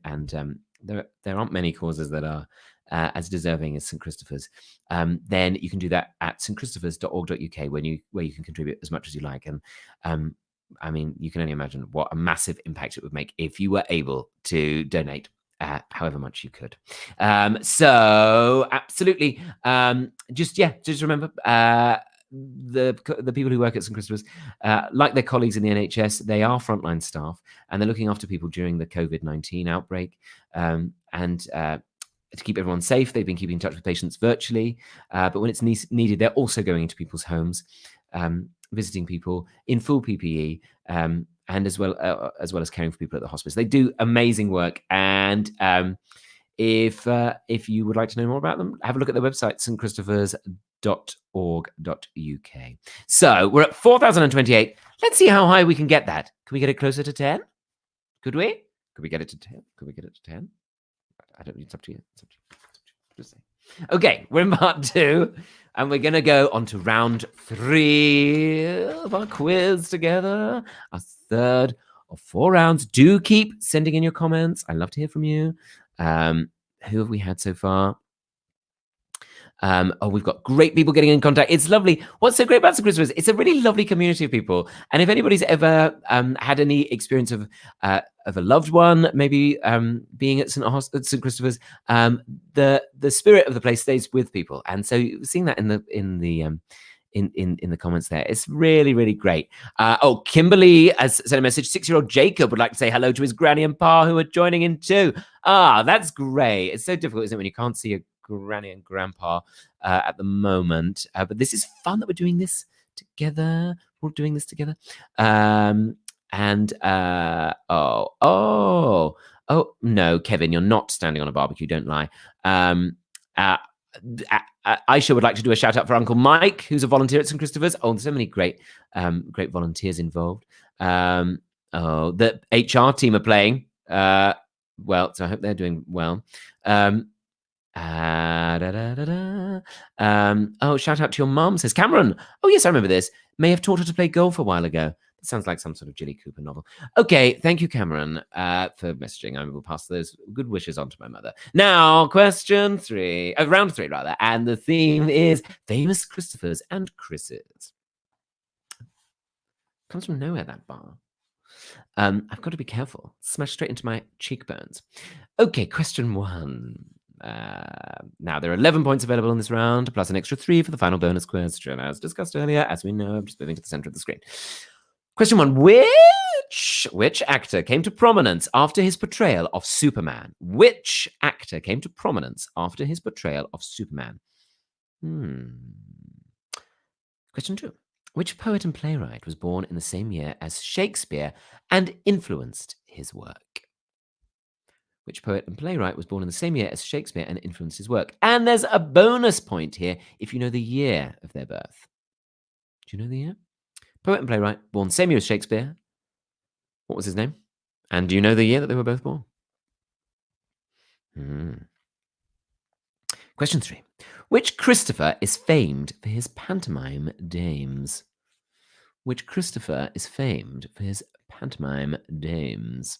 there aren't many causes that are as deserving as St. Christopher's, then you can do that at stchristopher's.org.uk, where you can contribute as much as you like. And I mean, you can only imagine what a massive impact it would make if you were able to donate however much you could. So absolutely, just remember, the people who work at St. Christopher's, like their colleagues in the NHS, they are frontline staff, and they're looking after people during the COVID-19 outbreak, and to keep everyone safe, they've been keeping in touch with patients virtually, but when it's needed, they're also going into people's homes, visiting people in full PPE, and as well as caring for people at the hospice. They do amazing work, and if you would like to know more about them, have a look at their website, stchristopher's.org.uk. So we're at 4,028. Let's see how high we can get that. Can we get it closer to 10? Could we? Could we get it to 10? Could we get it to 10? I don't know. It's up to you. Just say. Okay, we're in part 2, and we're going to go on to round 3 of our quiz together. Our third of 4 rounds. Do keep sending in your comments. I love to hear from you. Who have we had so far? We've got great people getting in contact. It's lovely. What's so great about St. Christopher's? It's a really lovely community of people. And if anybody's ever had any experience of a loved one, maybe being at St. Christopher's, the spirit of the place stays with people. And so seeing that in the comments there, it's really, really great. Kimberly has sent a message. 6-year-old Jacob would like to say hello to his granny and pa, who are joining in too. That's great. It's so difficult, isn't it, when you can't see your granny and grandpa at the moment, but this is fun that we're doing this together. We're doing this together. Oh no, Kevin, you're not standing on a barbecue, don't lie. Aisha would like to do a shout out for Uncle Mike, who's a volunteer at St. Christopher's. There's so many great volunteers involved. The HR team are playing well, so I hope they're doing well. Shout out to your mum, says Cameron. Oh yes, I remember this. May have taught her to play golf a while ago. That sounds like some sort of Jilly Cooper novel. Okay, thank you, Cameron, for messaging. I will pass those good wishes on to my mother. Now, round 3, rather, and the theme is famous Christophers and Chris's. Comes from nowhere, that bar. I've got to be careful. Smash straight into my cheekbones. Okay, question 1. Now, there are 11 points available in this round, plus an extra 3 for the final bonus question, as discussed earlier. As we know, I'm just moving to the center of the screen. Question 1. Which actor came to prominence after his portrayal of Superman? Which actor came to prominence after his portrayal of Superman? Question 2. Which poet and playwright was born in the same year as Shakespeare and influenced his work? Which poet and playwright was born in the same year as Shakespeare and influenced his work? And there's a bonus point here if you know the year of their birth. Do you know the year? Poet and playwright, born same year as Shakespeare. What was his name? And do you know the year that they were both born? Question 3. Which Christopher is famed for his pantomime dames? Which Christopher is famed for his pantomime dames?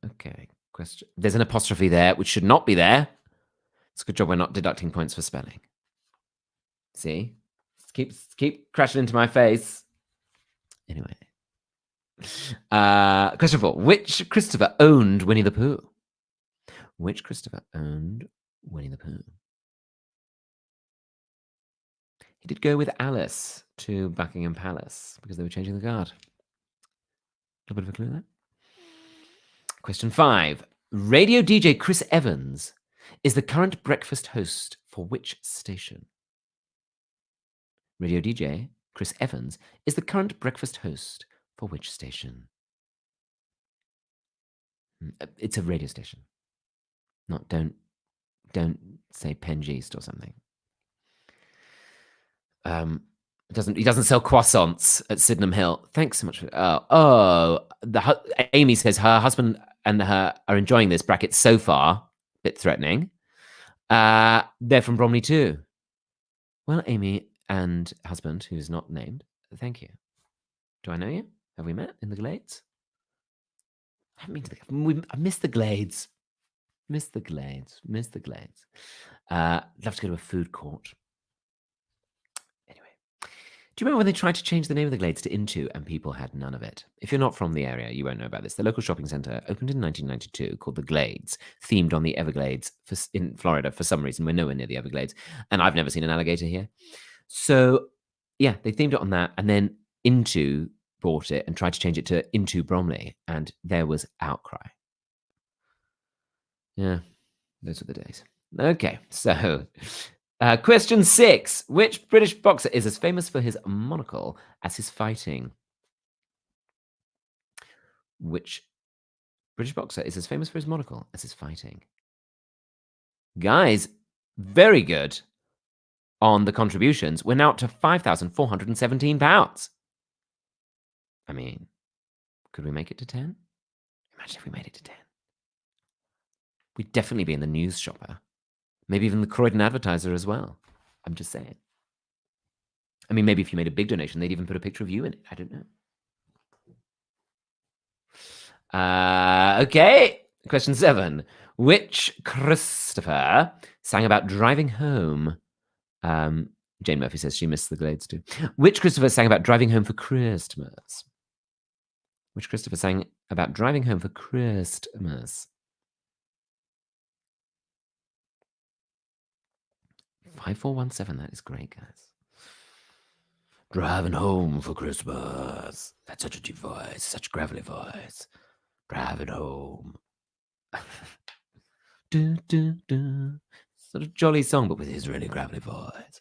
Okay. Question. There's an apostrophe there, which should not be there. It's a good job we're not deducting points for spelling. See? Keep crashing into my face. Anyway. Question 4. Which Christopher owned Winnie the Pooh? Which Christopher owned Winnie the Pooh? He did go with Alice to Buckingham Palace because they were changing the guard. A little bit of a clue there. Question 5. Radio DJ Chris Evans is the current breakfast host for which station? Radio DJ Chris Evans is the current breakfast host for which station? It's a radio station. Not don't say Pengeast or something. He doesn't sell croissants at Sydenham Hill. Thanks so much for Amy says her husband and her are enjoying this bracket so far. Bit threatening. They're from Bromley too. Well, Amy and husband, who's not named, thank you. Do I know you? Have we met in the Glades? I haven't been to I missed the Glades. Miss the Glades. Love to go to a food court. Anyway, do you remember when they tried to change the name of the Glades to Into and people had none of it? If you're not from the area, you won't know about this. The local shopping centre opened in 1992 called the Glades, themed on the Everglades in Florida for some reason. We're nowhere near the Everglades, and I've never seen an alligator here. So, yeah, they themed it on that, and then Into bought it and tried to change it to Into Bromley, and there was outcry. Yeah, those were the days. Okay, so question 6. Which British boxer is as famous for his monocle as his fighting? Which British boxer is as famous for his monocle as his fighting? Guys, very good on the contributions. We're now up to £5,417. I mean, could we make it to 10? Imagine if we made it to 10. We'd definitely be in the News Shopper. Maybe even the Croydon Advertiser as well. I'm just saying. I mean, maybe if you made a big donation, they'd even put a picture of you in it. I don't know. Okay. Question 7. Which Christopher sang about driving home? Jane Murphy says she missed the Glades too. Which Christopher sang about driving home for Christmas? Which Christopher sang about driving home for Christmas? 5417. That is great, guys. Driving home for Christmas. That's such a deep voice, such a gravelly voice. Driving home. do, do, do. Sort of jolly song, but with his really gravelly voice.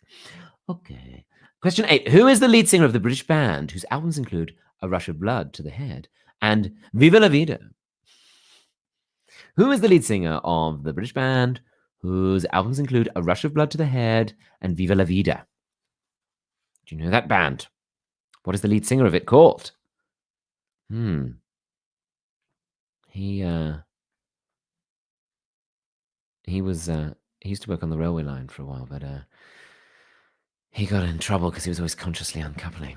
Okay. Question 8. Who is the lead singer of the British band whose albums include A Rush of Blood to the Head and Viva la Vida? Who is the lead singer of the British band whose albums include A Rush of Blood to the Head and Viva la Vida? Do you know that band? What is the lead singer of it called? He used to work on the railway line for a while, but he got in trouble because he was always consciously uncoupling.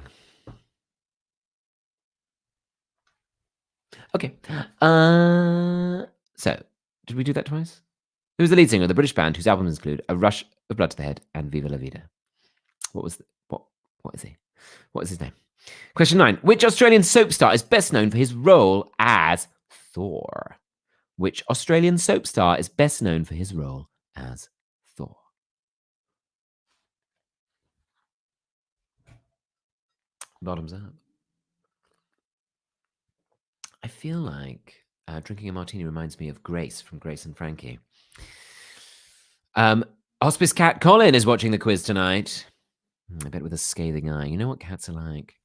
Okay. So, did we do that twice? Who's the lead singer of the British band whose albums include A Rush of Blood to the Head and Viva la Vida? What is he? What is his name? Question 9. Which Australian soap star is best known for his role as Thor? Which Australian soap star is best known for his role as Thor? Bottoms up. I feel like drinking a martini reminds me of Grace from Grace and Frankie. Hospice cat Colin is watching the quiz tonight. I bet with a scathing eye. You know what cats are like.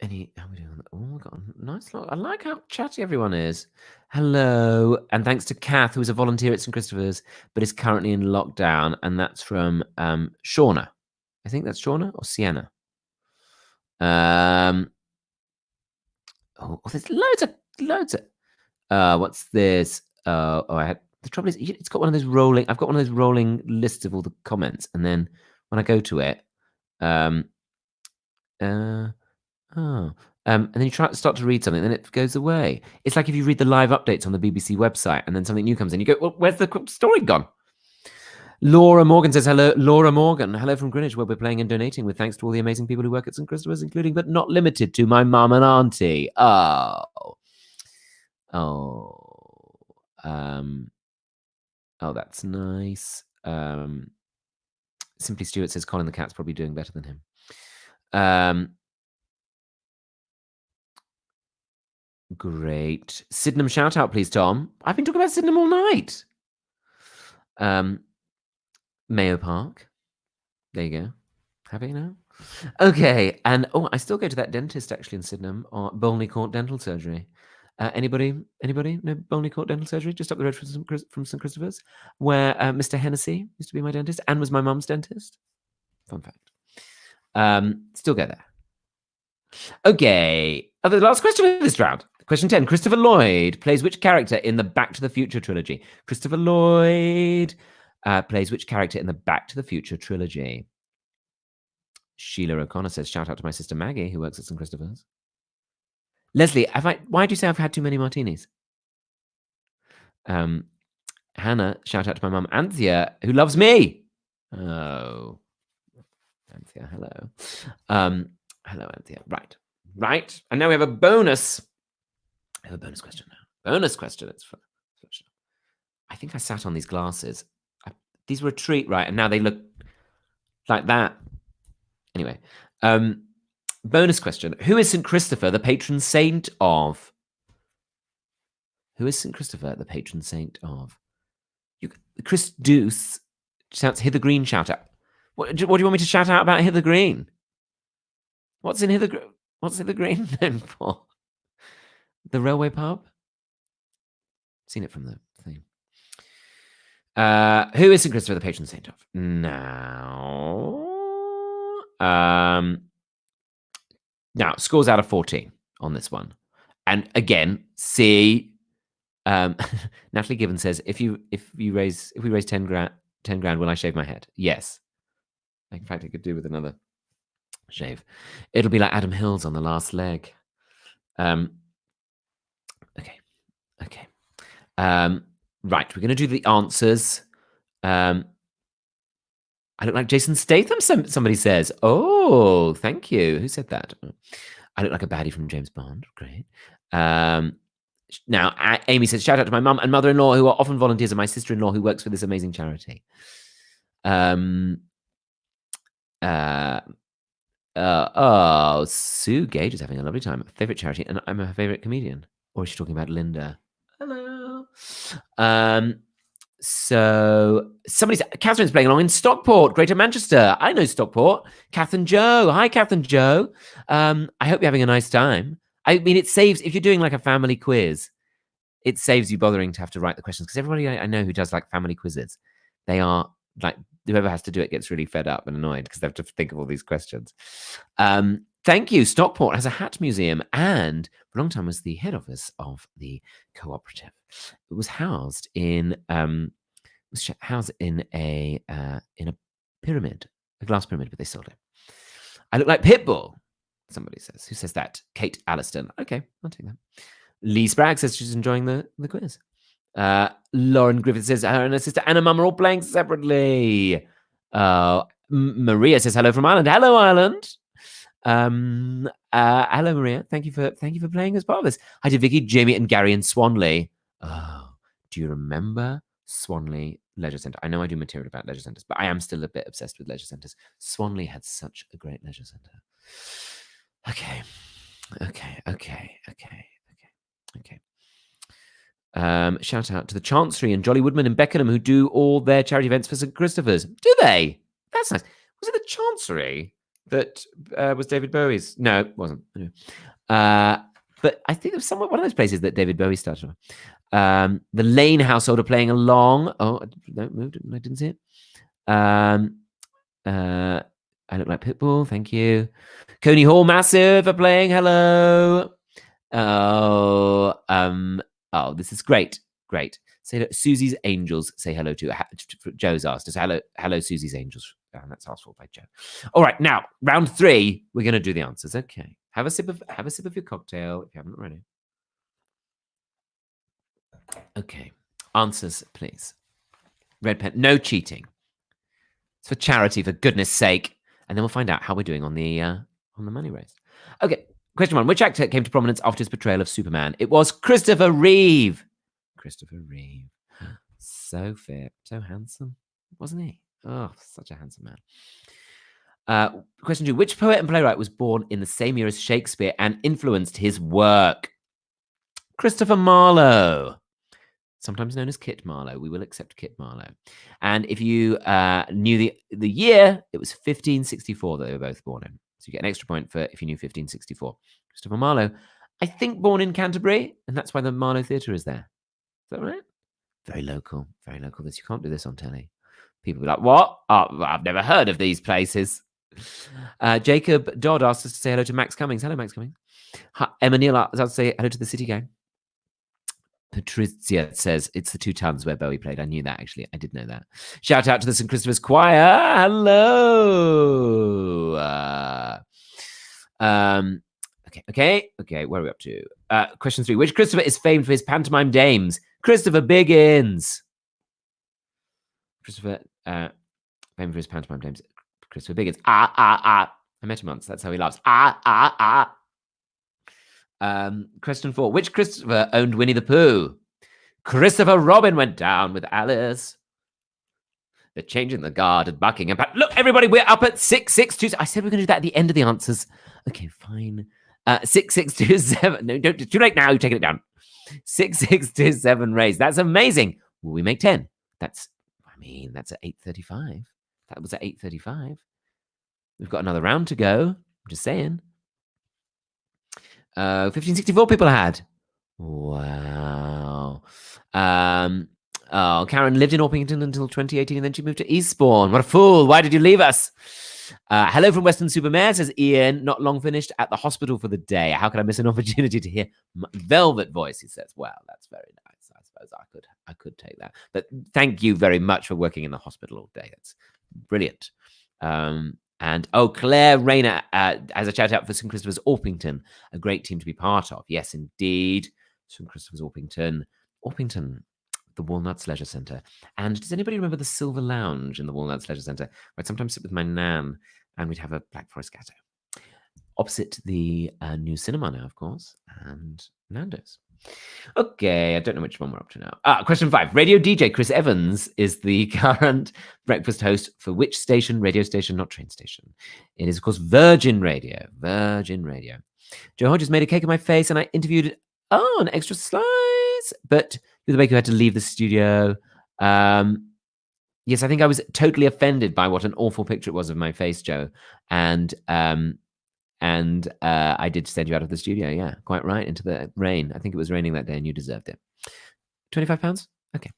How are we doing? Oh my god, nice lot. I like how chatty everyone is. Hello, and thanks to Kath, who is a volunteer at St Christopher's, but is currently in lockdown, and that's from Shauna. I think that's Shauna or Sienna. There's loads of. What's this? The trouble is, it's got one of those rolling. I've got one of those rolling lists of all the comments, and then when I go to it, and then you start to read something, then it goes away. It's like if you read the live updates on the BBC website, and then something new comes in, you go, "Well, where's the story gone?" Laura Morgan says, hello, Laura Morgan. Hello from Greenwich, where we're playing and donating with thanks to all the amazing people who work at St Christopher's, including but not limited to my mum and auntie. That's nice. Simply Stewart says Colin the cat's probably doing better than him. Great. Sydenham shout out, please, Tom. I've been talking about Sydenham all night. Mayo Park. There you go. Happy now? Okay. And I still go to that dentist actually in Sydenham, or Bolney Court Dental Surgery. Anybody? No Bolney Court Dental Surgery? Just up the road from St. Christopher's, where Mr. Hennessy used to be my dentist and was my mum's dentist. Fun fact. Still go there. Okay. The last question of this round. Question 10. Christopher Lloyd plays which character in the Back to the Future trilogy? Christopher Lloyd plays which character in the Back to the Future trilogy? Sheila O'Connor says, shout out to my sister Maggie, who works at St. Christopher's. Leslie, why do you say I've had too many martinis? Hannah, shout out to my mum, Anthea, who loves me. Oh, Anthea, hello. Hello, Anthea. Right. And now we have a bonus. I have a bonus question now. Bonus question. It's for. I think I sat on these glasses. These were a treat, right? And now they look like that. Anyway, bonus question. Who is St. Christopher, the patron saint of? Who is St. Christopher, the patron saint of? Chris Deuce shouts Hither Green shout out. What do you want me to shout out about Hither Green? What's Hither Green known for? The railway pub? Seen it from the thing. Who is St. Christopher, the patron saint of? Now, scores out of 14 on this one. And again, see, Natalie Gibbons says, if we raise 10 grand, will I shave my head? Yes. In fact, I could do with another shave. It'll be like Adam Hills on The Last Leg. Okay. Right, we're going to do the answers. I look like Jason Statham, somebody says. Oh, thank you. Who said that? I look like a baddie from James Bond. Great. Now, Amy says, shout out to my mum and mother-in-law who are often volunteers and my sister-in-law who works for this amazing charity. Sue Gage is having a lovely time. Favorite charity, and I'm her favorite comedian. Or is she talking about Linda? Hello. So Catherine's playing along in Stockport, Greater Manchester. I know Stockport. Kath and Joe. Hi, Kath and Joe. I hope you're having a nice time. I mean, it saves, if you're doing like a family quiz, it saves you bothering to have to write the questions. Because everybody I know who does like family quizzes, they are like, whoever has to do it gets really fed up and annoyed because they have to think of all these questions. Thank you. Stockport has a hat museum and for a long time was the head office of the cooperative. It was housed in a pyramid, a glass pyramid, but they sold it. I look like Pitbull, somebody says. Who says that? Kate Alliston. Okay, I'll take that. Lee Spragg says she's enjoying the quiz. Lauren Griffith says her and her sister Anna Mum are all playing separately. Maria says hello from Ireland. Hello, Ireland. Hello, Maria. Thank you for playing as part of this. Hi to Vicky, Jamie, and Gary in Swanley. Oh, do you remember Swanley Leisure Centre? I know I do material about leisure centres, but I am still a bit obsessed with leisure centres. Swanley had such a great leisure centre. Okay. Shout out to the Chancery and Jolly Woodman in Beckenham who do all their charity events for St. Christopher's. Do they? That's nice. Was it the Chancery that was David Bowie's? No, it wasn't. But I think it was one of those places that David Bowie started. The Lane household are playing along. Oh, no, moved. I didn't see it. I look like Pitbull. Thank you. Coney Hall Massive are playing. Hello. Oh, this is great. Great. Say Susie's Angels. Say hello to Joe's asked us. Hello, Susie's Angels. That's asked for by Joe. All right, now round 3. We're going to do the answers. Okay. Have a sip of your cocktail if you haven't already. Okay. Answers, please. Red pen. No cheating. It's for charity, for goodness sake. And then we'll find out how we're doing on the money race. Okay. Question 1. Which actor came to prominence after his portrayal of Superman? It was Christopher Reeve. Christopher Reeve. So fit. So handsome. Wasn't he? Oh, such a handsome man. Question 2. Which poet and playwright was born in the same year as Shakespeare and influenced his work? Christopher Marlowe, sometimes known as Kit Marlowe. We will accept Kit Marlowe. And if you knew the year, it was 1564 that they were both born in. So you get an extra point for if you knew 1564. Christopher Marlowe, I think born in Canterbury, and that's why the Marlowe Theatre is there. Is that right? Very local, very local. This you can't do this on telly. People be like, what? Oh, I've never heard of these places. Jacob Dodd asked us to say hello to Max Cummings. Hello, Max Cummings. Emma Neal asked us to say hello to the City Gang. Patricia says it's the 2 Tons where Bowie played. I knew that, actually. I did know that. Shout out to the St. Christopher's Choir. Hello. Okay. Where are we up to? Question 3. Which Christopher is famed for his pantomime dames? Christopher Biggins. Christopher, famed for his pantomime dames. Christopher Biggins. I met him once. That's how he laughs. Question 4. Which Christopher owned Winnie the Pooh? Christopher Robin went down with Alice. They're changing the guard at Buckingham. Look, everybody, we're up at 6627. I said we're going to do that at the end of the answers. Okay, fine. 6627. No, don't. Too late now. You're taking it down. 6627 raised. That's amazing. Will we make 10? That's at 8:35. That was at 8:35. We've got another round to go. I'm just saying. 1564 people had. Wow. Karen lived in Orpington until 2018 and then she moved to Eastbourne. What a fool. Why did you leave us? Hello from Western Supermare, says Ian. Not long finished at the hospital for the day. How could I miss an opportunity to hear Velvet Voice? He says, well, that's very nice. I suppose I could take that. But thank you very much for working in the hospital all day. That's brilliant. And Claire Rayner as a shout out for St. Christopher's Orpington, a great team to be part of. Yes, indeed. St. Christopher's Orpington, the Walnuts Leisure Centre. And does anybody remember the Silver Lounge in the Walnuts Leisure Centre? I'd sometimes sit with my nan and we'd have a Black Forest Gatto. Opposite the new cinema now, of course, and Nando's. Okay, I don't know which one we're up to now. Question 5. Radio DJ Chris Evans is the current breakfast host for which station? Radio station, not train station. It is, of course, Virgin Radio. Virgin Radio. Joe Hodges made a cake of my face and I interviewed an extra slice. But you're the baker who had to leave the studio. Yes, I think I was totally offended by what an awful picture it was of my face, Joe. And I did send you out of the studio. Yeah, quite right. Into the rain. I think it was raining that day and you deserved it. £25? Okay.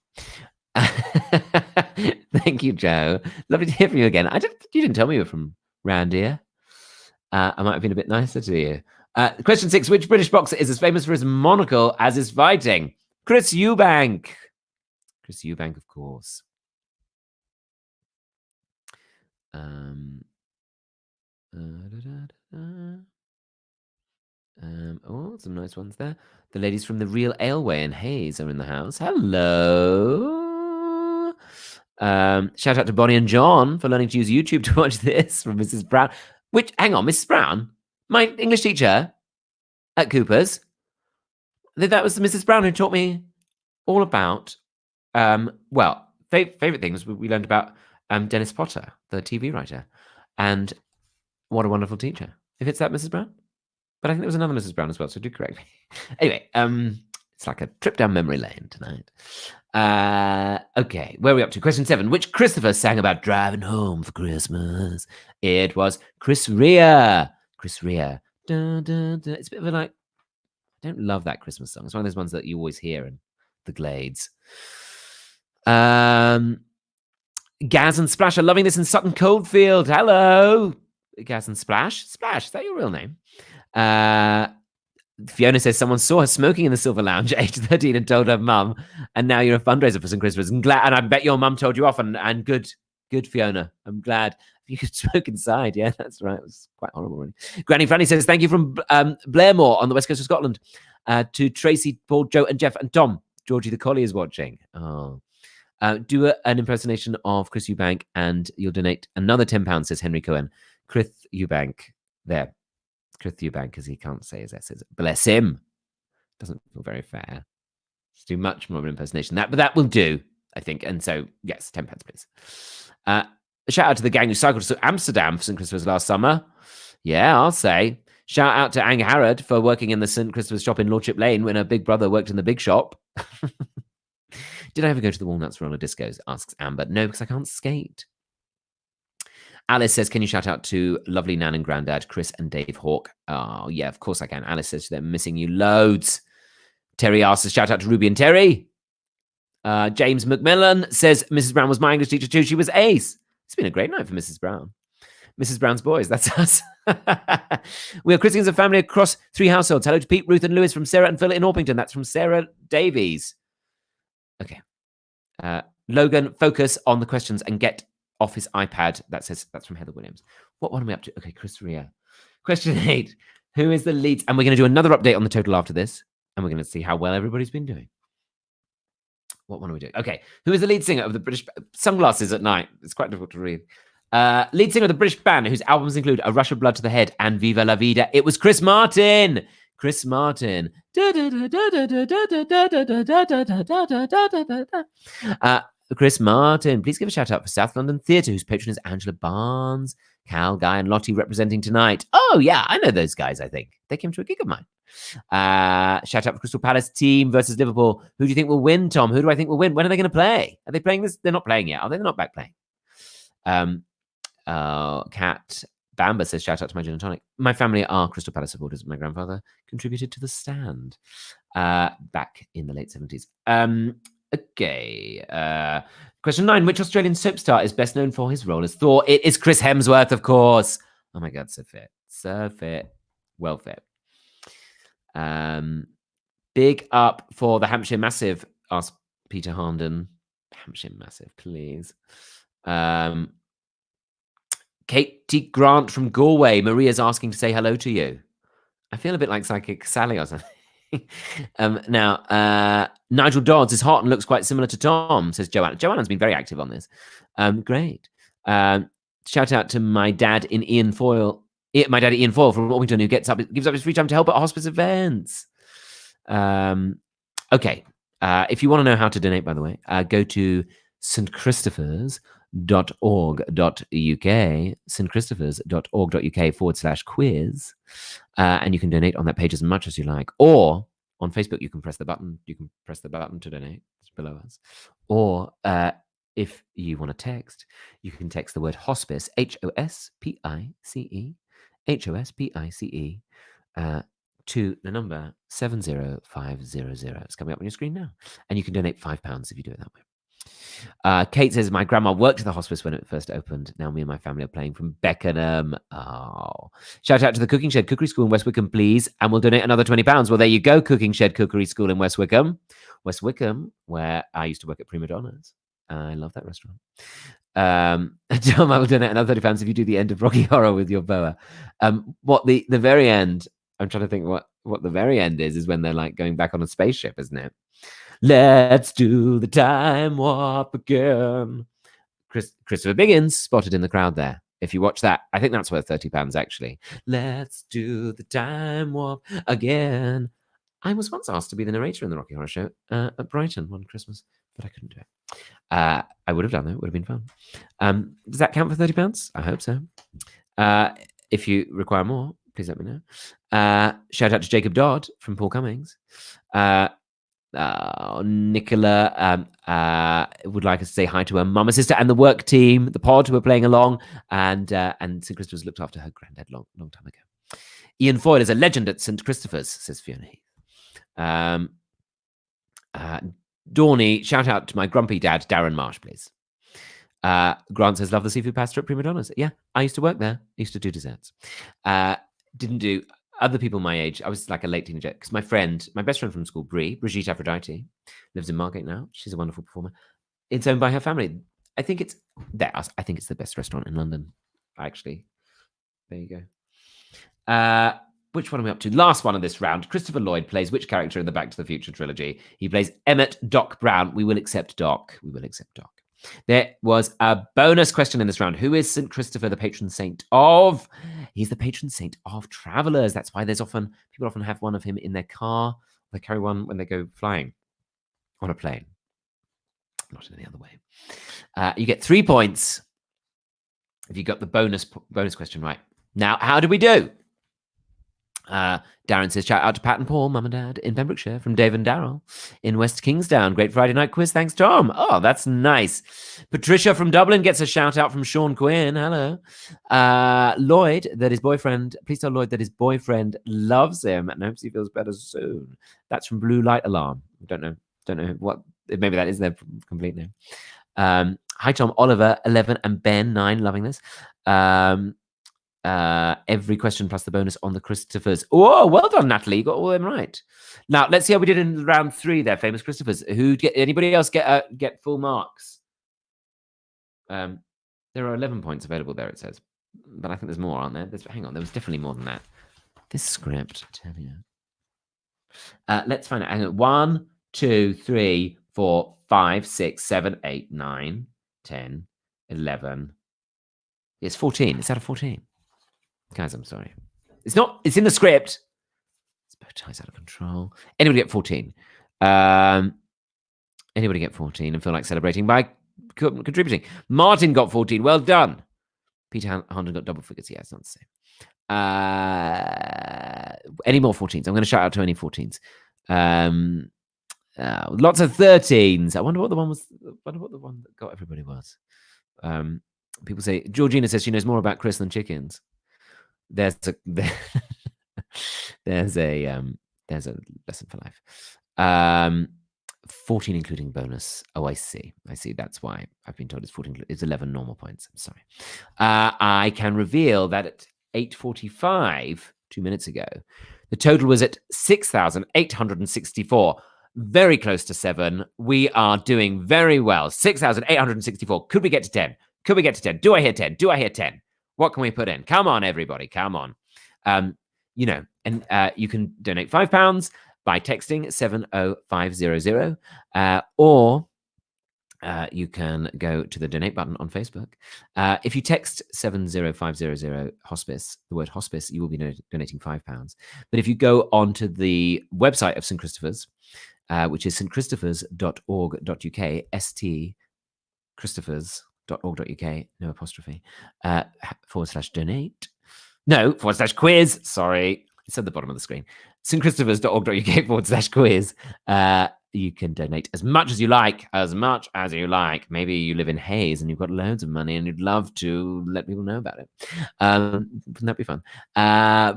Thank you, Joe. Lovely to hear from you again. You didn't tell me you were from round here. I might have been a bit nicer to you. Question 6. Which British boxer is as famous for his monocle as his fighting? Chris Eubank. Chris Eubank, of course. Some nice ones there. The ladies from the Real Aleway in Hayes are in the house. Hello. Shout out to Bonnie and John for learning to use YouTube to watch this from Mrs. Brown. Hang on, Mrs. Brown, my English teacher at Cooper's. That was Mrs. Brown who taught me all about, favorite things we learned about Dennis Potter, the TV writer, and what a wonderful teacher. If it's that Mrs. Brown. But I think there was another Mrs. Brown as well, so do correct me. Anyway, it's like a trip down memory lane tonight. Okay, where are we up to? Question 7. Which Christopher sang about driving home for Christmas? It was Chris Rea. Chris Rea. Dun, dun, dun. It's a bit of a I don't love that Christmas song. It's one of those ones that you always hear in the Glades. Gaz and Splash are loving this in Sutton Coldfield. Hello. Gaz and Splash. Splash, is that your real name? Fiona says someone saw her smoking in the Silver Lounge at age 13 and told her mum, and now you're a fundraiser for St. Christopher's. And I bet your mum told you off, and good Fiona. I'm glad you could smoke inside. Yeah, that's right. It was quite horrible, really. Granny Franny says thank you from Blairmore on the west coast of Scotland. To Tracy, Paul, Joe, and Jeff, and Tom. Georgie the collie is watching. Oh. Do an impersonation of Chris Eubank and you'll donate another £10, says Henry Cohen. Chris Eubank. There. Chris Eubank, because he can't say his S's. Bless him. Doesn't feel very fair. Let's do much more of an impersonation than that, but that will do, I think. And so, yes, £10, please. A shout out to the gang who cycled to Amsterdam for St. Christopher's last summer. Yeah, I'll say. Shout out to Ang Harrod for working in the St. Christopher's shop in Lordship Lane when her big brother worked in the big shop. Did I ever go to the Walnuts roller discos? Asks Amber. No, because I can't skate. Alice says, can you shout out to lovely Nan and Grandad, Chris and Dave Hawke? Oh, yeah, of course I can. Alice says they're missing you loads. Terry asks, shout out to Ruby and Terry. James McMillan says, Mrs. Brown was my English teacher too. She was ace. It's been a great night for Mrs. Brown. Mrs. Brown's boys, that's us. We are Christians of family across 3 households. Hello to Pete, Ruth, and Lewis from Sarah and Phil in Orpington. That's from Sarah Davies. Okay. Logan, focus on the questions and get off his iPad. That's from Heather Williams. What one are we up to? Okay, Chris Ria. Question 8. Who is the lead? And we're going to do another update on the total after this. And we're going to see how well everybody's been doing. What one are we doing? Okay. Who is the lead singer of the British... Sunglasses at Night. It's quite difficult to read. Lead singer of the British band whose albums include A Rush of Blood to the Head and Viva La Vida. It was Chris Martin. Chris Martin. Chris Martin. Please give a shout out for South London Theatre, whose patron is Angela Barnes. Cal, Guy, and Lottie representing tonight. Oh, yeah, I know those guys, I think. They came to a gig of mine. Shout out for Crystal Palace team versus Liverpool. Who do you think will win, Tom? Who do I think will win? When are they going to play? Are they playing this? They're not playing yet, are they? They're not back playing. Cat Bamba says, shout out to my gin and tonic. My family are Crystal Palace supporters. My grandfather contributed to the stand back in the late 70s. Okay. Question 9. Which Australian soap star is best known for his role as Thor? It is Chris Hemsworth, of course. Oh my God, so fit. So fit. Well fit. Big up for the Hampshire Massive, asked Peter Harnden. Hampshire Massive, please. Katie Grant from Galway. Maria's asking to say hello to you. I feel a bit like Psychic Sally or something. Nigel Dodds is hot and looks quite similar to Tom, says Joanna. Joanna's been very active on this. Great. Shout out to my dad in Ian Foyle. My dad Ian Foyle from Orpington, who gives up his free time to help at hospice events. Okay. If you want to know how to donate, by the way, go to stchristopher's.org.uk, stchristopher's.org.uk/quiz, and you can donate on that page as much as you like. Or on Facebook, you can press the button. You can press the button to donate. It's below us. Or if you want to text, you can text the word hospice, HOSPICE, HOSPICE, to the number 70500. It's coming up on your screen now. And you can donate £5 if you do it that way. Kate says, my grandma worked at the hospice when it first opened. Now me and my family are playing from Beckenham. Oh. Shout out to the Cooking Shed Cookery School in West Wickham, please. And we'll donate another £20. Well, there you go, Cooking Shed Cookery School in West Wickham. West Wickham, where I used to work at Prima Donna's. I love that restaurant. Tom, I will donate another £30 if you do the end of Rocky Horror with your boa. What the very end, I'm trying to think what the very end is when they're like going back on a spaceship, isn't it? Let's do the time warp again. Christopher Biggins spotted in the crowd there. If you watch that, I think that's worth £30 actually. Let's do the time warp again. I was once asked to be the narrator in the Rocky Horror Show at Brighton one Christmas, but I couldn't do it. I would have done that. It would have been fun. Does that count for £30? I hope so. If you require more, please let me know. Shout out to Jacob Dodd from Paul Cummings. Nicola would like us to say hi to her mum and sister and the work team, the pod who are playing along, and St. Christopher's looked after her granddad long time ago. Ian Foyle is a legend at St. Christopher's, says Fiona Heath. Dawny, shout out to my grumpy dad, Darren Marsh, please. Grant says, love the seafood pasta at Prima Donna's. Yeah, I used to work there. I used to do desserts. Didn't do other people my age. I was like a late teenager because my best friend from school, Brigitte Aphrodite, lives in Margate now. She's a wonderful performer. It's owned by her family. I think it's the best restaurant in London, actually. There you go. Which one are we up to? Last one of this round. Christopher Lloyd plays which character in the Back to the Future trilogy? He plays Emmett Doc Brown. We will accept Doc. There was a bonus question in this round. Who is St. Christopher, the patron saint of? He's the patron saint of travelers. That's why people often have one of him in their car. They carry one when they go flying on a plane. Not in any other way. You get 3 points if you got the bonus question right. Now, how do we do? Darren says, shout out to Pat and Paul, Mum and Dad, in Pembrokeshire, from Dave and Daryl in West Kingsdown. Great Friday night quiz. Thanks, Tom. Oh, that's nice. Patricia from Dublin gets a shout out from Sean Quinn. Hello. Lloyd, that his boyfriend, please tell Lloyd that his boyfriend loves him and hopes he feels better soon. That's from Blue Light Alarm. Don't know what, maybe that is their complete name. Hi, Tom, Oliver, 11, and Ben, 9, loving this. Every question plus the bonus on the Christophers. Oh, well done, Natalie. You got all of them right. Now, let's see how we did in round 3 there, famous Christophers. Anybody else get full marks? There are 11 points available there, it says. But I think there's more, aren't there? Hang on, there was definitely more than that. This script, I tell you. Let's find out. Hang on. 1, 2, 3, 4, 5, 6, 7, 8, 9, 10, 11. It's 14. It's out of 14. Guys, I'm sorry. It's not. It's in the script. This bow tie's out of control. Anybody get 14? Anybody get 14 and feel like celebrating by contributing? Martin got 14. Well done. Peter Harnden got double figures. Yeah, it's not the same. Any more 14s? I'm going to shout out to any 14s. Lots of 13s. I wonder what the one was. I wonder what the one that got everybody was. People say Georgina says she knows more about Chris than chickens. There's a lesson for life. 14 including bonus. Oh, I see. That's why I've been told it's 14. It's 11 normal points. I'm sorry. I can reveal that at 8:45, 2 minutes ago, the total was at 6,864. Very close to 7. We are doing very well. 6,864. Could we get to 10? Could we get to 10? Do I hear 10? Do I hear 10? What can we put in? Come on, everybody. Come on. You can donate £5 by texting 70500, or you can go to the donate button on Facebook. If you text 70500 hospice, the word hospice, you will be donating £5. But if you go onto the website of St. Christopher's, which is stchristophers.org.uk, stchristophers.org.uk, no apostrophe, /donate. No, /quiz. Sorry. It's at the bottom of the screen. stchristophers.org.uk /quiz. You can donate as much as you like, Maybe you live in Hayes and you've got loads of money and you'd love to let people know about it. Wouldn't that be fun? Yes.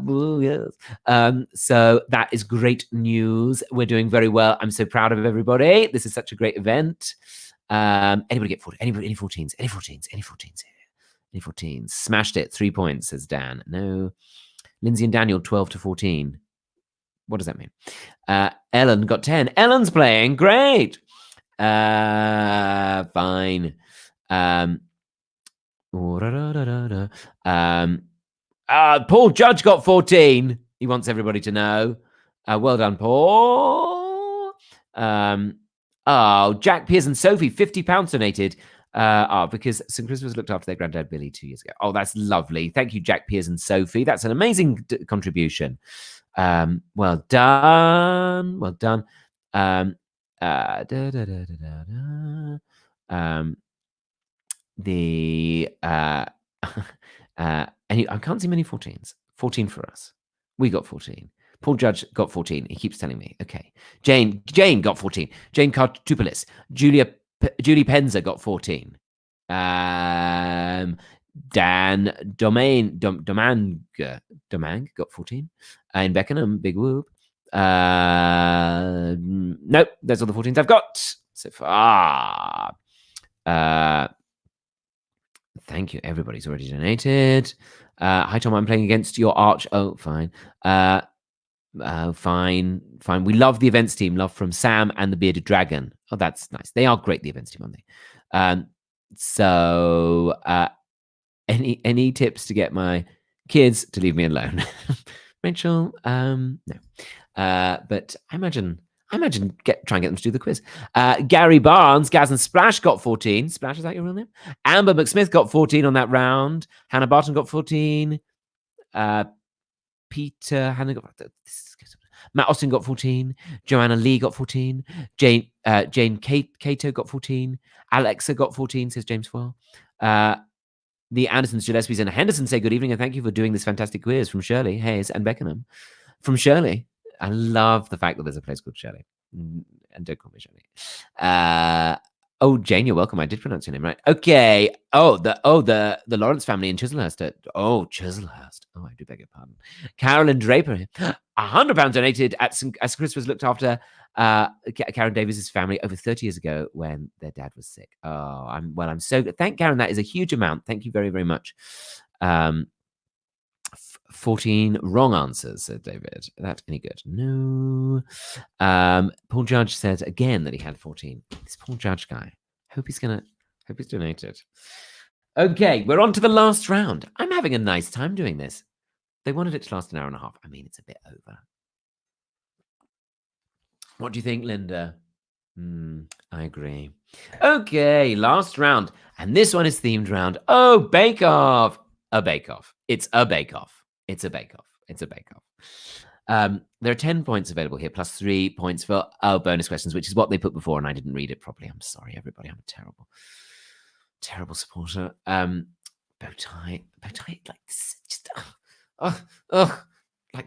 So that is great news. We're doing very well. I'm so proud of everybody. This is such a great event. Anybody get 14? Any 14s? Any 14s here? Any 14s? Smashed it. 3 points, says Dan. No. Lindsay and Daniel, 12 to 14. What does that mean? Ellen got 10. Ellen's playing. Great. Fine. Paul Judge got 14. He wants everybody to know. Well done, Paul. Jack Piers and Sophie, £50 donated. Because St. Christopher's looked after their granddad Billy 2 years ago. Oh, that's lovely. Thank you, Jack Piers and Sophie. That's an amazing contribution. Well done. Well done. I can't see many 14s. 14 for us. We got 14. Paul Judge got 14. He keeps telling me. Okay. Jane got 14. Jane Cartoupelis. Julie Penza got 14. Dan Domang got 14. In Beckenham, big whoop. Nope, those are the 14s I've got so far. Thank you. Everybody's already donated. Hi, Tom. I'm playing against your arch. Oh, fine. Fine. We love the events team. Love from Sam and the Bearded Dragon. Oh, that's nice. They are great, the events team, aren't they? So any tips to get my kids to leave me alone? Rachel, no. But I imagine try and get them to do the quiz. Gary Barnes, Gaz and Splash got 14. Splash, is that your real name? Amber McSmith got 14 on that round. Hannah Barton got 14. Peter Hannah got Matt Austin got 14. Joanna Lee got 14. Jane Cato got 14. Alexa got 14, says James Foyle. The Andersons, Gillespies, and Henderson say good evening and thank you for doing this fantastic quiz from Shirley, Hayes, and Beckenham. from Shirley. I love the fact that there's a place called Shirley. And don't call me Shirley. Oh, Jane, you're welcome. I did pronounce your name right. Okay. The Lawrence family in Chislehurst. Chislehurst. Oh, I do beg your pardon. Carolyn Draper. £100 donated as Christmas looked after Karen Davies's family over 30 years ago when their dad was sick. Oh, I'm so good. Thank Karen. That is a huge amount. Thank you very, very much. 14 wrong answers, said David. That any good? No. Paul Judge said again that he had 14. This Paul Judge guy. Hope he's donated. Okay, we're on to the last round. I'm having a nice time doing this. They wanted it to last an hour and a half. I mean, it's a bit over. What do you think, Linda? I agree. Okay, last round. And this one is themed round. Oh, Bake Off. A Bake Off. It's a Bake Off. It's a Bake Off. It's a Bake Off. There are 10 points available here, plus 3 points for bonus questions, which is what they put before, and I didn't read it properly. I'm sorry, everybody. I'm a terrible supporter. Bow tie, like this, just like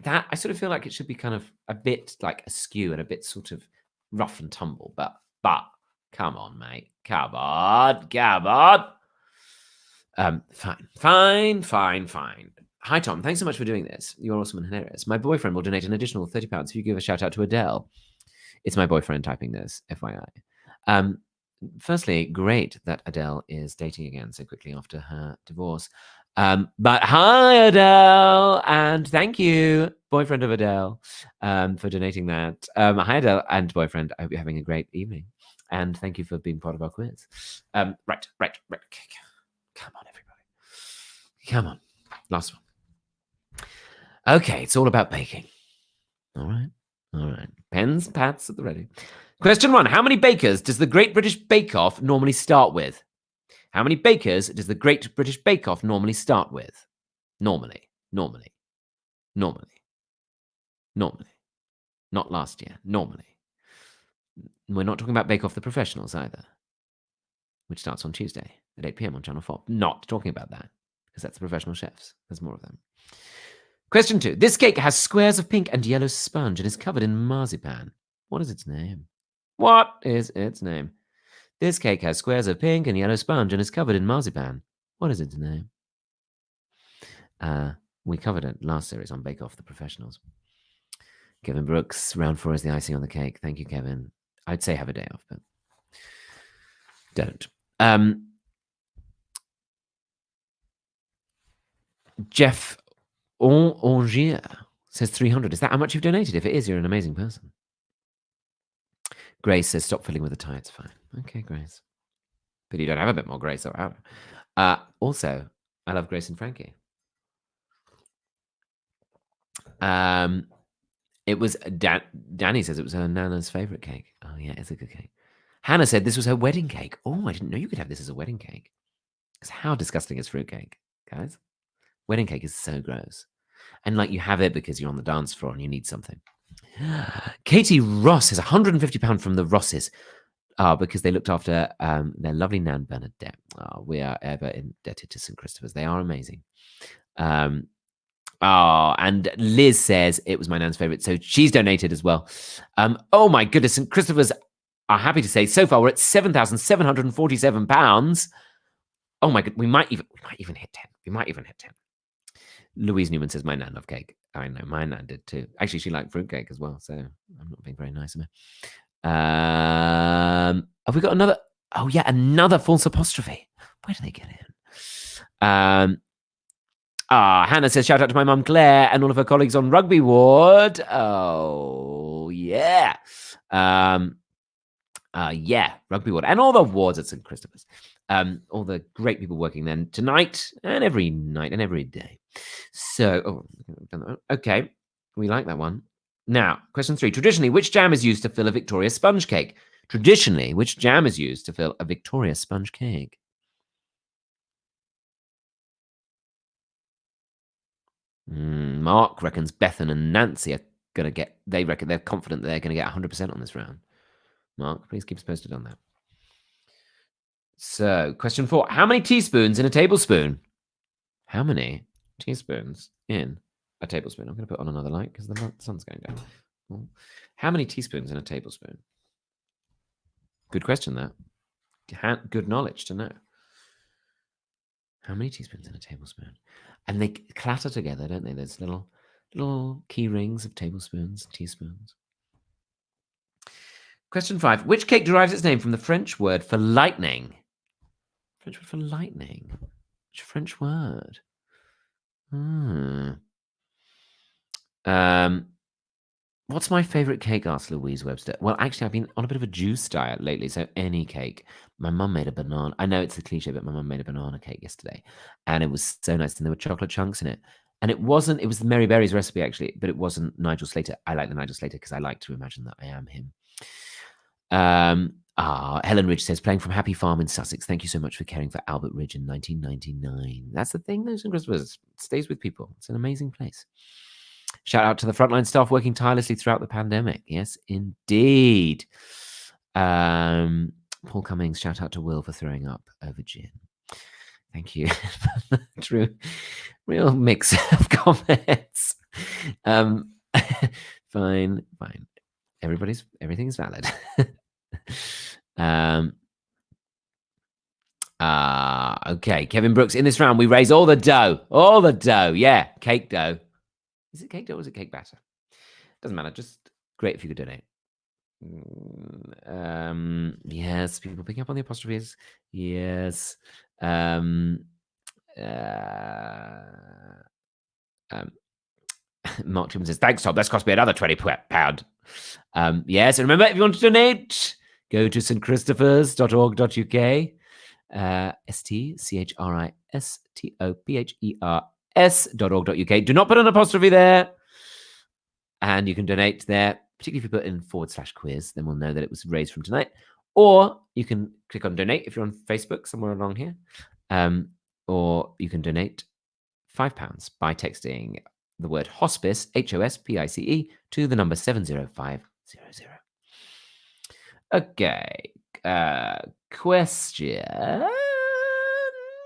that. I sort of feel like it should be kind of a bit like askew and a bit sort of rough and tumble, but come on, mate. Come on. Fine. Hi, Tom. Thanks so much for doing this. You're awesome and hilarious. My boyfriend will donate an additional £30 if you give a shout out to Adele. It's my boyfriend typing this, FYI. Firstly, great that Adele is dating again so quickly after her divorce. But hi, Adele, and thank you, boyfriend of Adele, for donating that. Hi, Adele and boyfriend. I hope you're having a great evening, and thank you for being part of our quiz. Right. Come on, everybody. Come on. Last one. Okay, it's all about baking. All right. Pens, pads at the ready. Question 1. How many bakers does the Great British Bake Off normally start with? How many bakers does the Great British Bake Off normally start with? Normally. Not last year. Normally. We're not talking about Bake Off the Professionals either, which starts on Tuesday at 8 p.m. on Channel 4. Not talking about that, because that's the professional chefs. There's more of them. Question 2. This cake has squares of pink and yellow sponge and is covered in marzipan. What is its name? This cake has squares of pink and yellow sponge and is covered in marzipan. What is its name? We covered it last series on Bake Off the Professionals. Kevin Brooks, round 4 is the icing on the cake. Thank you, Kevin. I'd say have a day off, but don't. Jeff Angier says 300. Is that how much you've donated? If it is, you're an amazing person. Grace says, stop fiddling with the tie. It's fine. Okay, Grace. But you don't have a bit more Grace. Also, I love Grace and Frankie. It was Danny says it was her Nana's favorite cake. Oh, yeah, it's a good cake. Hannah said this was her wedding cake. Oh, I didn't know you could have this as a wedding cake. Because how disgusting is fruitcake, guys? Wedding cake is so gross. And like you have it because you're on the dance floor and you need something. Katie Ross has £150 from the Rosses because they looked after their lovely Nan Bernadette. We are ever indebted to St. Christopher's. They are amazing. And Liz says it was my Nan's favourite. So she's donated as well. Oh my goodness. St. Christopher's are happy to say so far we're at £7,747. Oh my god, we might even hit 10. We might even hit 10. Louise Newman says, my Nan loved cake. I know, my Nan did too. Actually, she liked fruitcake as well, so I'm not being very nice of her. Have we got another? Oh yeah, another false apostrophe. Where do they get in? Hannah says, shout out to my mum Claire and all of her colleagues on Rugby Ward. Oh, yeah. Yeah, Rugby Ward. And all the wards at St. Christopher's. All the great people working then tonight and every night and every day. So, okay, we like that one. Now, question 3. Traditionally, which jam is used to fill a Victoria sponge cake? Traditionally, which jam is used to fill a Victoria sponge cake? Mark reckons Bethan and Nancy are going to get, they're confident that they're going to get 100% on this round. Mark, please keep us posted on that. So, question 4. How many teaspoons in a tablespoon? How many teaspoons in a tablespoon? I'm going to put on another light because the sun's going down. Oh. How many teaspoons in a tablespoon? Good question, that. Good knowledge to know. How many teaspoons in a tablespoon? And they clatter together, don't they? There's little key rings of tablespoons, teaspoons. Question 5. Which cake derives its name from the French word for lightning? French word for lightning. Which French word? What's my favourite cake? Asked Louise Webster. Well, actually, I've been on a bit of a juice diet lately, so any cake. My mum made a banana. I know it's a cliche, but my mum made a banana cake yesterday, and it was so nice, and there were chocolate chunks in it. And it was the Mary Berry's recipe, actually, but it wasn't Nigel Slater. I like the Nigel Slater because I like to imagine that I am him. Helen Ridge says, playing from Happy Farm in Sussex. Thank you so much for caring for Albert Ridge in 1999. That's the thing, those Christmas. It stays with people. It's an amazing place. Shout out to the frontline staff working tirelessly throughout the pandemic. Yes, indeed. Paul Cummings, shout out to Will for throwing up over gin. Thank you. True. Real mix of comments. Fine. Everything's valid. Okay. Kevin Brooks, in this round, we raise all the dough. All the dough. Yeah. Cake dough. Is it cake dough or is it cake batter? Doesn't matter. Just great if you could donate. Yes, people picking up on the apostrophes. Yes. Mark Timmons says, thanks, Tom. That's cost me another £20. Yes, and remember, if you want to donate, go to stchristopher's.org.uk. stchristopers.org.uk. Do not put an apostrophe there. And you can donate there, particularly if you put in /quiz, then we'll know that it was raised from tonight. Or you can click on donate if you're on Facebook, somewhere along here. Or you can donate £5 by texting the word hospice, HOSPICE, to the number 70500. Okay. Question.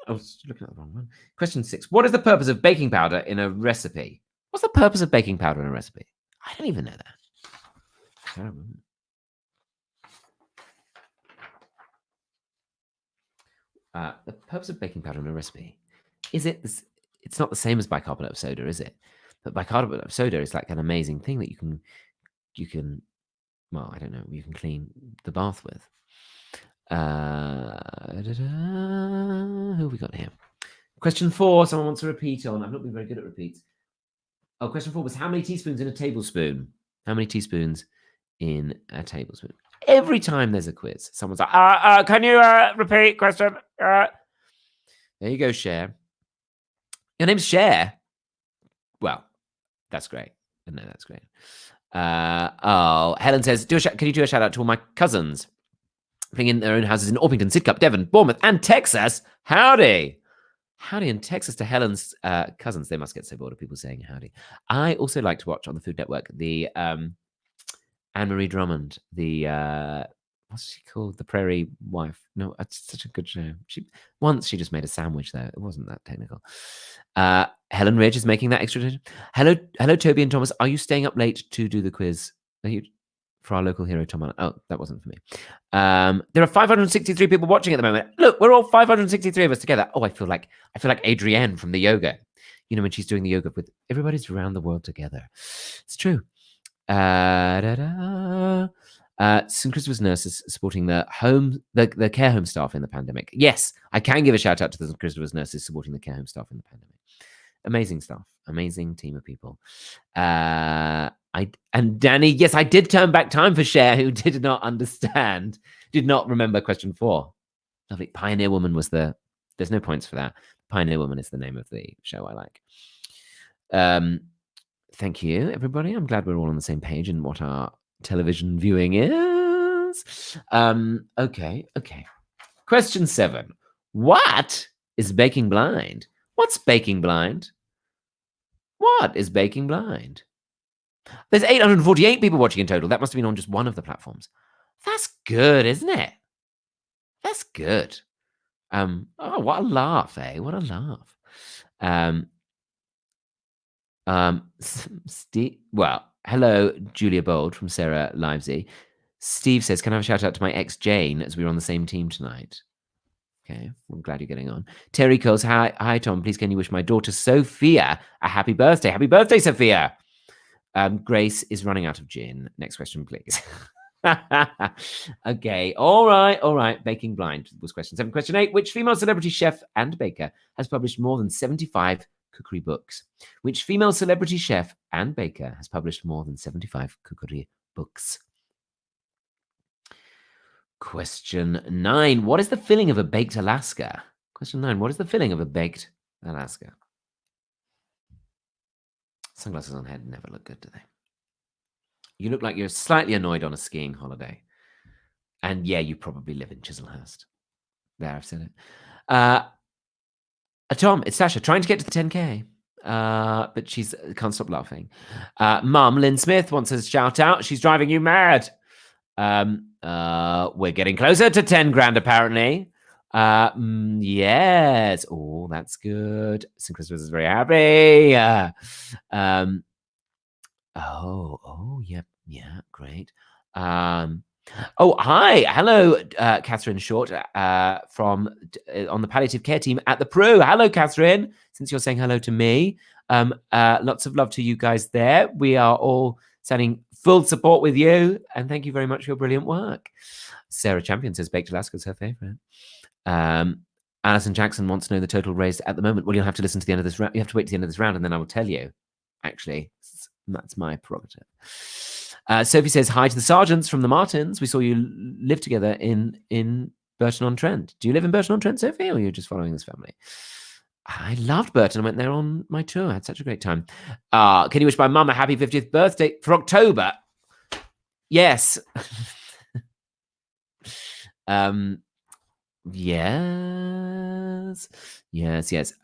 I was looking at the wrong one. Question 6. What is the purpose of baking powder in a recipe? What's the purpose of baking powder in a recipe? I don't even know that. The purpose of baking powder in a recipe, is it this? It's not the same as bicarbonate of soda, is it? But bicarbonate of soda is like an amazing thing that you can, well, I don't know, you can clean the bath with. Who have we got here? Question 4, someone wants a repeat on. I've not been very good at repeats. Oh, question 4 was how many teaspoons in a tablespoon? How many teaspoons in a tablespoon? Every time there's a quiz, someone's like, can you repeat question? There you go, Cher. Your name's Cher? Well, that's great. No, that's great. Helen says, can you do a shout out to all my cousins living in their own houses in Orpington, Sidcup, Devon, Bournemouth, and Texas? Howdy. Howdy in Texas to Helen's cousins. They must get so bored of people saying howdy. I also like to watch on the Food Network the Anne-Marie Drummond, the what's she called? The Prairie Wife. No, it's such a good show. She just made a sandwich there. It wasn't that technical. Helen Ridge is making that extra. Hello, Toby and Thomas. Are you staying up late to do the quiz? Are you for our local hero, Tom? Oh, that wasn't for me. There are 563 people watching at the moment. Look, we're all 563 of us together. Oh, I feel like Adrienne from the yoga. You know, when she's doing the yoga with everybody's around the world together. It's true. St. Christopher's nurses supporting the care home staff in the pandemic. Yes, I can give a shout out to the St. Christopher's nurses supporting the care home staff in the pandemic. Amazing stuff. Amazing team of people. And Danny, yes, I did turn back time for Cher, who did not remember question 4. Lovely. Pioneer Woman was there's no points for that. Pioneer Woman is the name of the show I like. Thank you, everybody. I'm glad we're all on the same page in what our television viewing is. Okay. Question 7. What is Baking Blind? What's Baking Blind? What is Baking Blind? There's 848 people watching in total. That must have been on just one of the platforms. That's good, isn't it? That's good. Oh, what a laugh, eh? What a laugh. Steve. Well, hello, Julia Bold from Sarah Livesey. Steve says, "Can I have a shout out to my ex Jane as we were on the same team tonight?" Okay, I'm glad you're getting on. Terry calls, hi Tom. Please can you wish my daughter Sophia a happy birthday? Happy birthday, Sophia. Grace is running out of gin. Next question, please. Okay, all right. Baking blind was question 7. Question 8. Which female celebrity chef and baker has published more than 75 cookery books? Which female celebrity chef and baker has published more than 75 cookery books? Question 9. What is the filling of a baked Alaska? Question 9. What is the filling of a baked Alaska? Sunglasses on head never look good, do they? You look like you're slightly annoyed on a skiing holiday. And yeah, you probably live in Chislehurst. There, I've said it. Tom, it's Sasha trying to get to the 10K. But she's can't stop laughing. Mum, Lynn Smith wants us to shout out. She's driving you mad. We're getting closer to 10 grand, apparently. Yes. Oh, that's good. St. Christopher's is very happy. Yeah, great. Oh, hi. Hello, Catherine Short from on the palliative care team at the Pro. Hello, Catherine. Since you're saying hello to me, lots of love to you guys there. We are all sending full support with you, and thank you very much for your brilliant work. Sarah Champion says baked Alaska is her favorite. Alison Jackson wants to know the total raised at the moment. Well, you'll have to listen to the end of this round. You have to wait to the end of this round, and then I will tell you. Actually, that's my prerogative. Sophie says hi to the Sargents from the Martins. We saw you live together in Burton-on-Trent. Do you live in Burton-on-Trent, Sophie, or are you just following this family? I loved Burton. I went there on my tour. I had such a great time. Can you wish my mum a happy 50th birthday for October? Yes. Yes.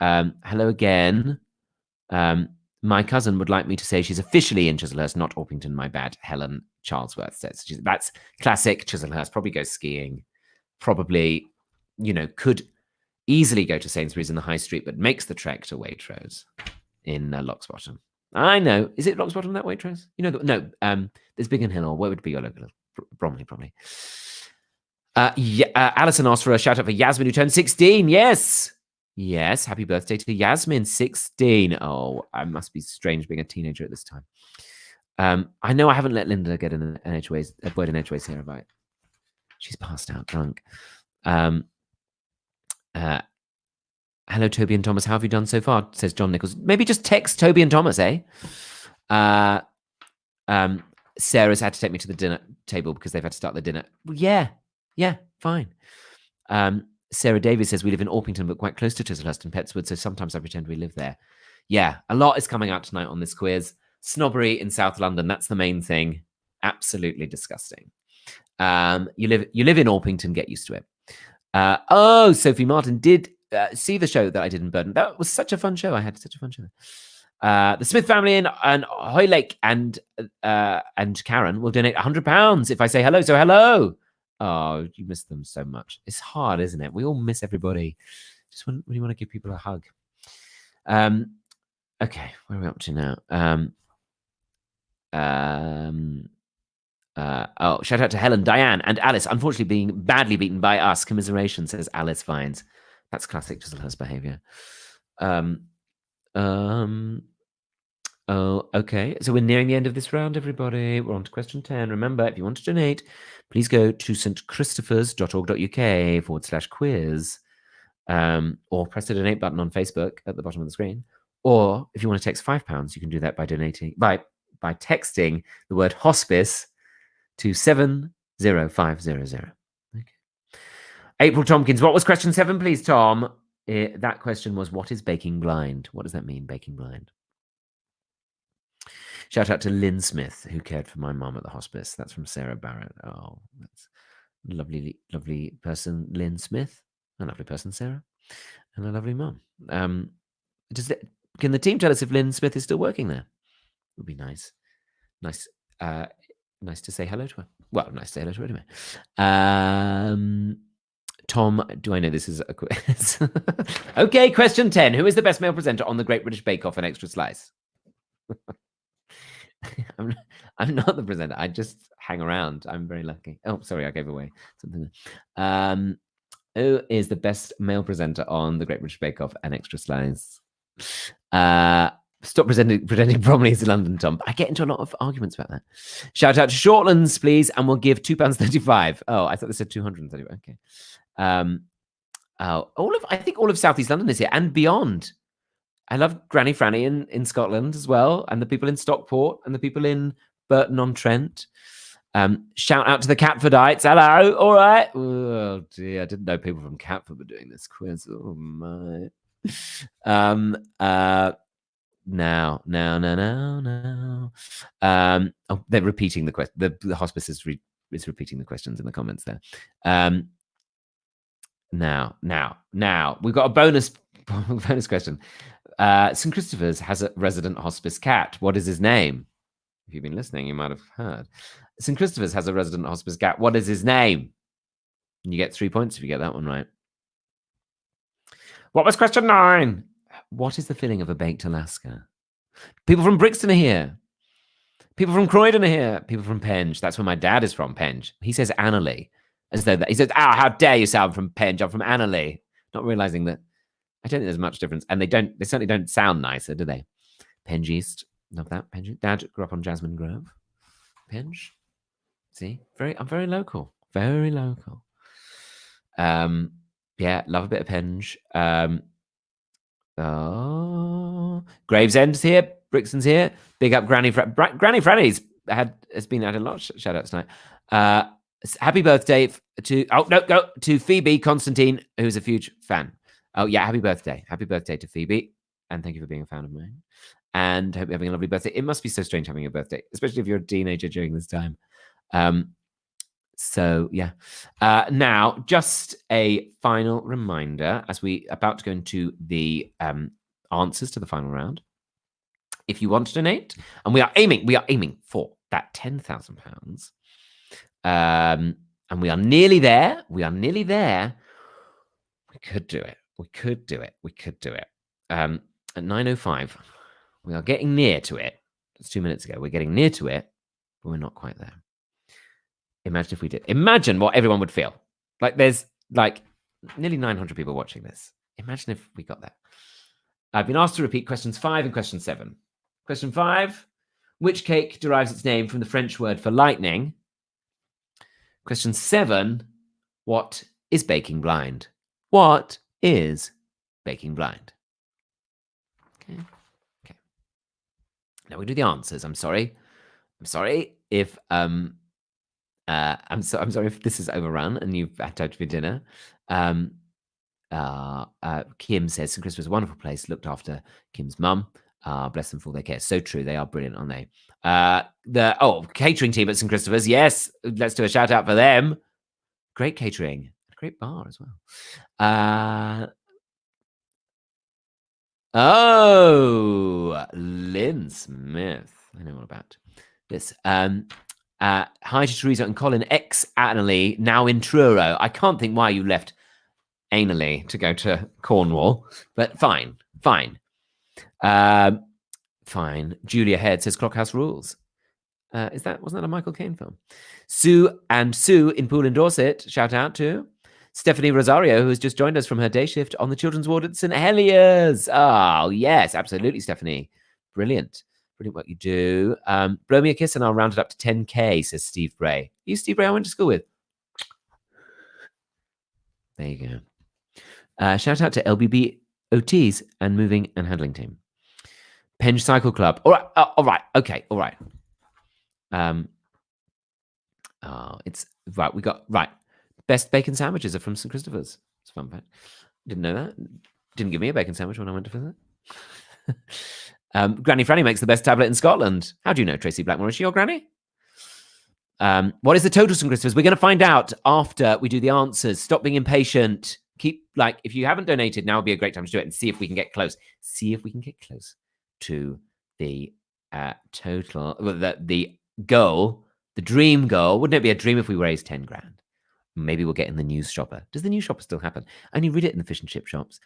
Hello again. My cousin would like me to say she's officially in Chislehurst, not Orpington, my bad. Helen Charlesworth says. That's classic Chislehurst. Probably goes skiing. Probably, could easily go to Sainsbury's in the High Street, but makes the trek to Waitrose in Locksbottom. I know. Is it Locksbottom, that Waitrose? No. There's Biggin Hill, or where would be your local? Bromley, probably. Alison asked for a shout out for Yasmin, who turned 16. Yes, happy birthday to Yasmin, 16. Oh, I must be strange being a teenager at this time. I know I haven't let Linda get an edgeways, a word in edgeways here about it. She's passed out drunk. Hello, Toby and Thomas. How have you done so far? Says John Nichols. Maybe just text Toby and Thomas, eh? Sarah's had to take me to the dinner table because they've had to start the dinner. Well, yeah, fine. Sarah Davies says we live in Orpington, but quite close to Chislehurst and Petswood, so sometimes I pretend we live there. Yeah, a lot is coming out tonight on this quiz. Snobbery in South London, that's the main thing. Absolutely disgusting. You live in Orpington, get used to it. Sophie Martin did see the show that I did in Burton. That was such a fun show. I had such a fun show. The Smith family and Hoylake and Karen will donate £100 if I say hello. So hello. Oh, you miss them so much. It's hard, isn't it? We all miss everybody. Just when you want to give people a hug. Okay, where are we up to now? Shout out to Helen, Diane, and Alice. Unfortunately, being badly beaten by us. Commiseration, says Alice Vines. That's classic Chislehurst behaviour. Okay. So we're nearing the end of this round, everybody. We're on to question 10. Remember, if you want to donate, please go to stchristopher's.org.uk/quiz, or press the donate button on Facebook at the bottom of the screen. Or if you want to text £5, you can do that by donating by texting the word hospice to 70500. Okay. April Tompkins, what was question 7, please, Tom? That question was, what is baking blind? What does that mean, baking blind? Shout out to Lynn Smith, who cared for my mum at the hospice. That's from Sarah Barrett. Oh, that's a lovely, lovely person, Lynn Smith. A lovely person, Sarah. And a lovely mum. Can the team tell us if Lynn Smith is still working there? It would be nice. Nice to say hello to her. Well, nice to say hello to her anyway. Tom, do I know this is a quiz? Okay, question 10. Who is the best male presenter on the Great British Bake Off and Extra Slice? I'm not the presenter. I just hang around. I'm very lucky. Oh, sorry, I gave away something. Who is the best male presenter on the Great British Bake Off and Extra Slice? Stop pretending Bromley is London, Tom. I get into a lot of arguments about that. Shout out to Shortlands, please, and we'll give £2.35. Oh, I thought they said 235. Okay. I think all of Southeast London is here and beyond. I love Granny Franny in Scotland as well, and the people in Stockport and the people in Burton-on-Trent. Shout out to the Catfordites. Hello. All right. Oh, dear. I didn't know people from Catford were doing this quiz. Oh, my. Now. They're repeating the question. The hospice is repeating the questions in the comments there. Now. We've got a bonus question. St. Christopher's has a resident hospice cat. What is his name? If you've been listening, you might have heard. St. Christopher's has a resident hospice cat. What is his name? And you get 3 points if you get that one right. What was question 9? What is the filling of a baked Alaska? People from Brixton are here. People from Croydon are here. People from Penge. That's where my dad is from, Penge. He says Annerley. As though that he says, how dare you sound from Penge? I'm from Annerley. Not realizing that I don't think there's much difference. And they certainly don't sound nicer, do they? Penge East. Love that. Penge. Dad grew up on Jasmine Grove. Penge. See? I'm very local. Very local. Yeah, love a bit of Penge. Gravesend's here. Brixton's here. Big up Granny Franny's has been had a lot of shout outs tonight. Happy birthday to Phoebe Constantine, who's a huge fan. Oh yeah, happy birthday to Phoebe, and thank you for being a fan of mine. And hope you're having a lovely birthday. It must be so strange having a birthday, especially if you're a teenager during this time. So yeah. Now, just a final reminder as we about to go into the answers to the final round. If you want to donate, and we are aiming for that £10,000. And we are nearly there. We could do it. At 9:05, we are getting near to it. That's 2 minutes ago. We're getting near to it, but we're not quite there. Imagine if we did. Imagine what everyone would feel. Like there's like nearly 900 people watching this. Imagine if we got that. I've been asked to repeat questions 5 and question 7. Question 5, which cake derives its name from the French word for lightning? Question 7, what is baking blind? What is baking blind? Okay. Now we do the answers. I'm sorry if I'm sorry if this is overrun and you've had time for your dinner. Kim says St. Christopher's is a wonderful place, looked after Kim's mum. Bless them for all their care. So true. They are brilliant, aren't they? The catering team at St. Christopher's. Yes, let's do a shout out for them. Great catering. Great bar as well. Lynn Smith. I know all about this. Hi to Teresa and Colin, ex-Annerley, now in Truro. I can't think why you left anally to go to Cornwall, but fine. Julia Head says Clockhouse rules. Wasn't that a Michael Caine film? Sue in Poole in Dorset, shout out to Stephanie Rosario, who has just joined us from her day shift on the children's ward at St Heliers. Oh, yes, absolutely, Stephanie. Brilliant what you do. Blow me a kiss and I'll round it up to 10K, says Steve Bray. You Steve Bray I went to school with. There you go. Shout out to LBB OTs and moving and handling team. Penge Cycle Club. All right. Okay. All right. It's right. We got right. Best bacon sandwiches are from St. Christopher's. It's a fun fact. Didn't know that. Didn't give me a bacon sandwich when I went to visit. Granny Franny makes the best tablet in Scotland. How do you know, Tracy Blackmore? Is she your granny? What is the total St. Christopher's? We're going to find out after we do the answers. Stop being impatient. If you haven't donated, now would be a great time to do it and see if we can get close. To the total, the goal, the dream goal. Wouldn't it be a dream if we raised 10 grand? Maybe we'll get in the news shopper. Does the news shopper still happen? I only read it in the fish and chip shops.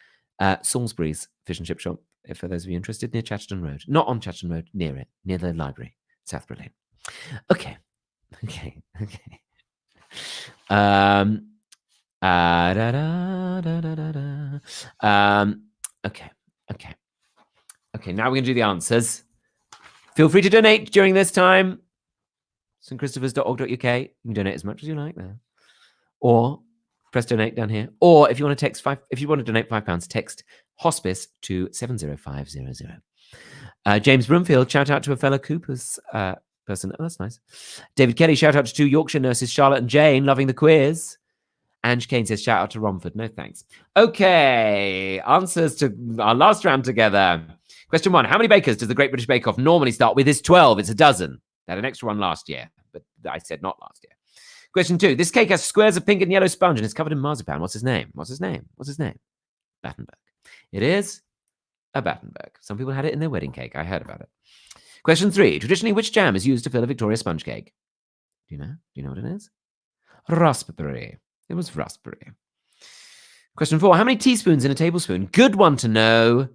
Salisbury's fish and chip shop, for those of you interested, near Chatterton Road. Not on Chatterton Road, near it, near the library, Southborough Lane. Okay. Okay, now we're going to do the answers. Feel free to donate during this time. stchristopher's.org.uk. You can donate as much as you like there. Or press donate down here. Or if you want to donate £5, text hospice to 70500. James Broomfield, shout out to a fellow Cooper's person. Oh, that's nice. David Kelly, shout out to 2 Yorkshire nurses, Charlotte and Jane, loving the quiz. Ange Kane says, shout out to Romford. No thanks. Okay, answers to our last round together. Question 1. How many bakers does the Great British Bake Off normally start with? It's 12. It's a dozen. They had an extra one last year, but I said not last year. Question 2. This cake has squares of pink and yellow sponge and is covered in marzipan. What's his name? Battenberg. It is a Battenberg. Some people had it in their wedding cake. I heard about it. Question 3. Traditionally, which jam is used to fill a Victoria sponge cake? Do you know? Do you know what it is? Raspberry. It was raspberry. Question 4. How many teaspoons in a tablespoon? Good one to know.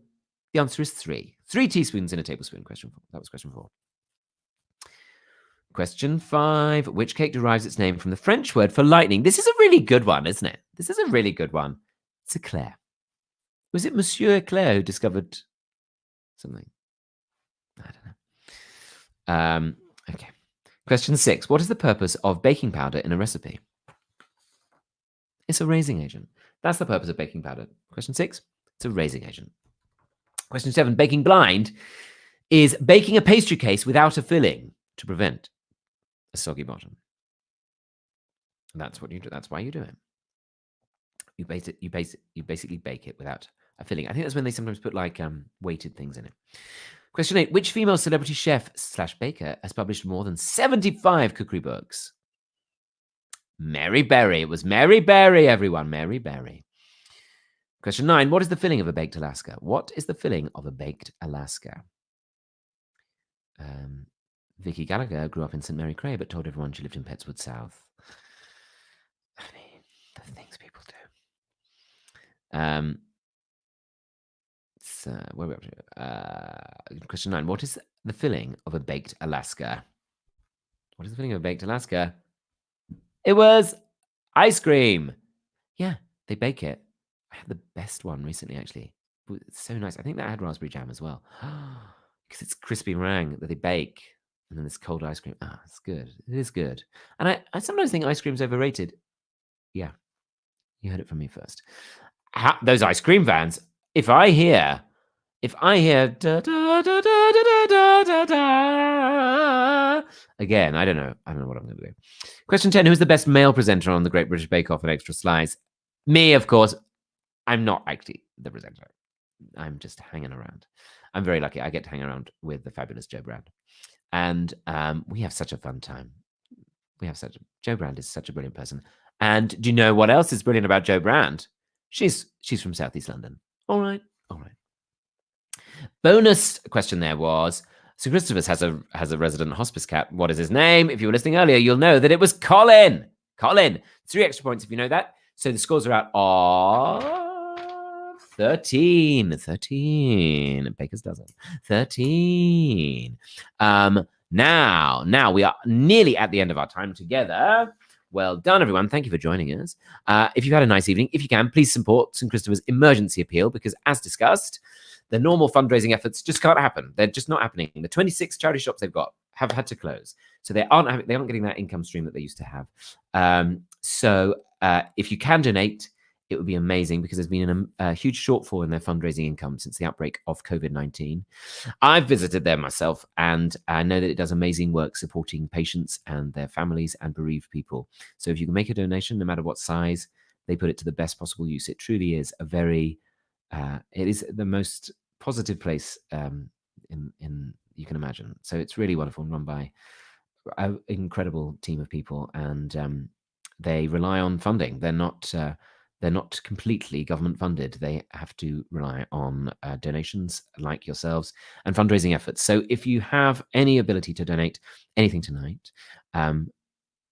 The answer is 3. 3 teaspoons in a tablespoon. Question 4. That was question 4. Question 5. Which cake derives its name from the French word for lightning? This is a really good one, isn't it? This is a really good one. It's eclair. Was it Monsieur Eclair who discovered something? I don't know. Okay. Question 6. What is the purpose of baking powder in a recipe? It's a raising agent. That's the purpose of baking powder. Question 6. It's a raising agent. Question 7. Baking blind is baking a pastry case without a filling to prevent a soggy bottom. And that's what you do. That's why you do it. You basically bake it without a filling. I think that's when they sometimes put like weighted things in it. Question 8. Which female celebrity chef / baker has published more than 75 cookery books? Mary Berry. It was Mary Berry, everyone. Mary Berry. Question 9. What is the filling of a baked Alaska? What is the filling of a baked Alaska? Vicky Gallagher grew up in St Mary Cray, but told everyone she lived in Petswood South. I mean, the things people do. So, where are we up to? Question 9. What is the filling of a baked Alaska? What is the filling of a baked Alaska? It was ice cream. Yeah, they bake it. I had the best one recently, actually. It's so nice. I think that had raspberry jam as well. Because it's crispy meringue that they bake. And then this cold ice cream. Ah, it's good. It is good. And I sometimes think ice cream's overrated. Yeah. You heard it from me first. Those ice cream vans. If I hear da, da, da, da, da, da, da, da, again, I don't know what I'm going to do. Question 10. Who's the best male presenter on the Great British Bake Off and Extra Slice? Me, of course. I'm not actually the presenter. I'm just hanging around. I'm very lucky. I get to hang around with the fabulous Jo Brand. And we have such a fun time. Jo Brand is such a brilliant person. And do you know what else is brilliant about Jo Brand? She's from Southeast London. All right. Bonus question there was, Sir Christopher's has a resident hospice cat. What is his name? If you were listening earlier, you'll know that it was Colin. 3 extra points if you know that. So the scores are out of 13. Baker's dozen. 13. Now we are nearly at the end of our time together. Well done, everyone. Thank you for joining us. If you've had a nice evening, if you can, please support St Christopher's emergency appeal, because as discussed, the normal fundraising efforts just can't happen. They're just not happening. The 26 charity shops they've got have had to close. So they aren't getting that income stream that they used to have. So if you can donate, it would be amazing, because there's been a huge shortfall in their fundraising income since the outbreak of COVID-19. I've visited there myself, and I know that it does amazing work supporting patients and their families and bereaved people. So if you can make a donation, no matter what size, they put it to the best possible use. It truly is it is the most positive place in you can imagine. So it's really wonderful and run by an incredible team of people, and they rely on funding. They're not completely government funded. They have to rely on donations like yourselves and fundraising efforts. So if you have any ability to donate anything tonight,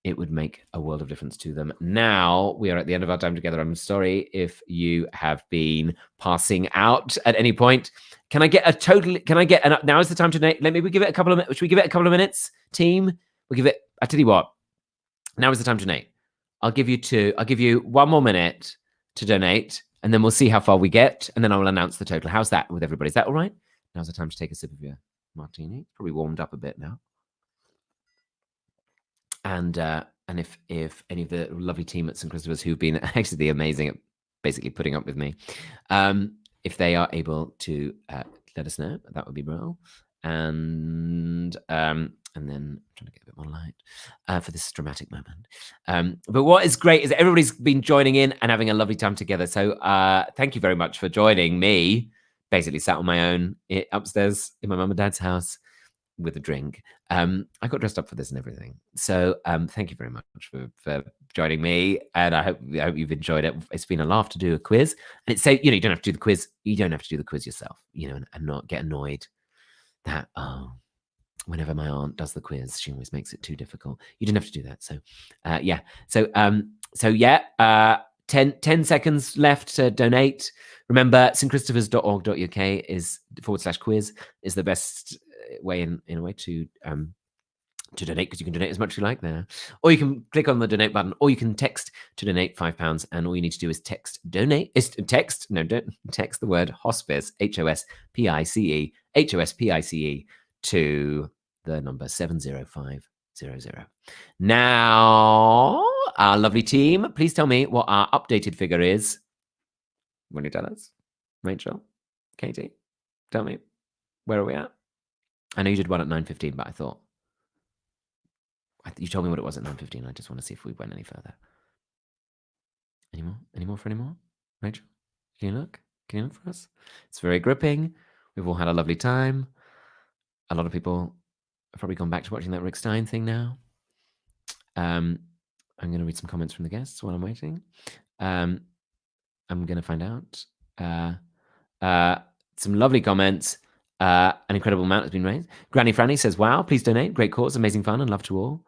it would make a world of difference to them. Now we are at the end of our time together. I'm sorry if you have been passing out at any point. Can I get a total? Can I get? Now is the time to donate. Let me give it a couple of minutes. Should we give it a couple of minutes, team? We'll give it. I tell you what. Now is the time to donate. I'll give you two. I'll give you 1 more minute to donate, and then we'll see how far we get, and then I will announce the total. How's that with everybody? Is that all right? Now's the time to take a sip of your martini. Probably warmed up a bit now. And if any of the lovely team at St. Christopher's who've been actually amazing at basically putting up with me, if they are able to let us know, that would be brilliant. And then I'm trying to get a bit more light for this dramatic moment. But what is great is that everybody's been joining in and having a lovely time together. So thank you very much for joining me. Basically sat on my own upstairs in my mum and dad's house with a drink. I got dressed up for this and everything. So thank you very much for joining me. And I hope you've enjoyed it. It's been a laugh to do a quiz. And it's so, you don't have to do the quiz. You don't have to do the quiz yourself, and not get annoyed that, whenever my aunt does the quiz, she always makes it too difficult. You didn't have to do that. So yeah. So yeah, 10 seconds left to donate. Remember, stchristopher's.org.uk is /quiz is the best way in a way to donate, because you can donate as much as you like there, or you can click on the donate button, or you can text to donate £5, and all you need to do is text text the word hospice, HOSPICE to the number 70500. Now, our lovely team, please tell me what our updated figure is. Will you tell us? Rachel, Katie, tell me, where are we at? I know you did one at 9:15, but I thought you told me what it was at 9:15. I just want to see if we went any further. Any more for any more? Rachel, can you look? Can you look for us? It's very gripping. We've all had a lovely time. A lot of people have probably gone back to watching that Rick Stein thing now. I'm going to read some comments from the guests while I'm waiting. I'm going to find out. Some lovely comments. An incredible amount has been raised. Granny Franny says, wow, please donate. Great cause, amazing fun, and love to all.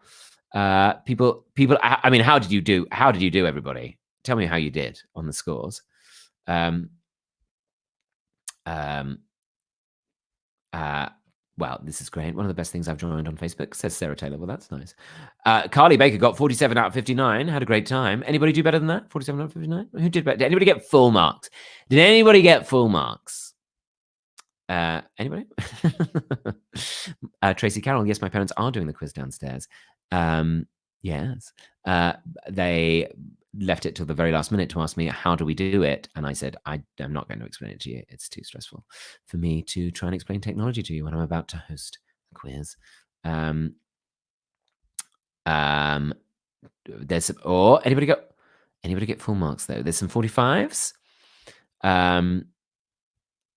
People, I mean, how did you do? How did you do, everybody? Tell me how you did on the scores. Well, this is great. One of the best things I've joined on Facebook, says Sarah Taylor. Well, that's nice. Carly Baker got 47 out of 59. Had a great time. Anybody do better than that? 47 out of 59? Who did better? Did anybody get full marks? Did anybody get full marks? Anybody? Tracy Carroll. Yes, my parents are doing the quiz downstairs. Yes. They left it till the very last minute to ask me, how do we do it? And I said, I'm not going to explain it to you. It's too stressful for me to try and explain technology to you when I'm about to host a quiz. There's anybody get full marks though? There's some 45s.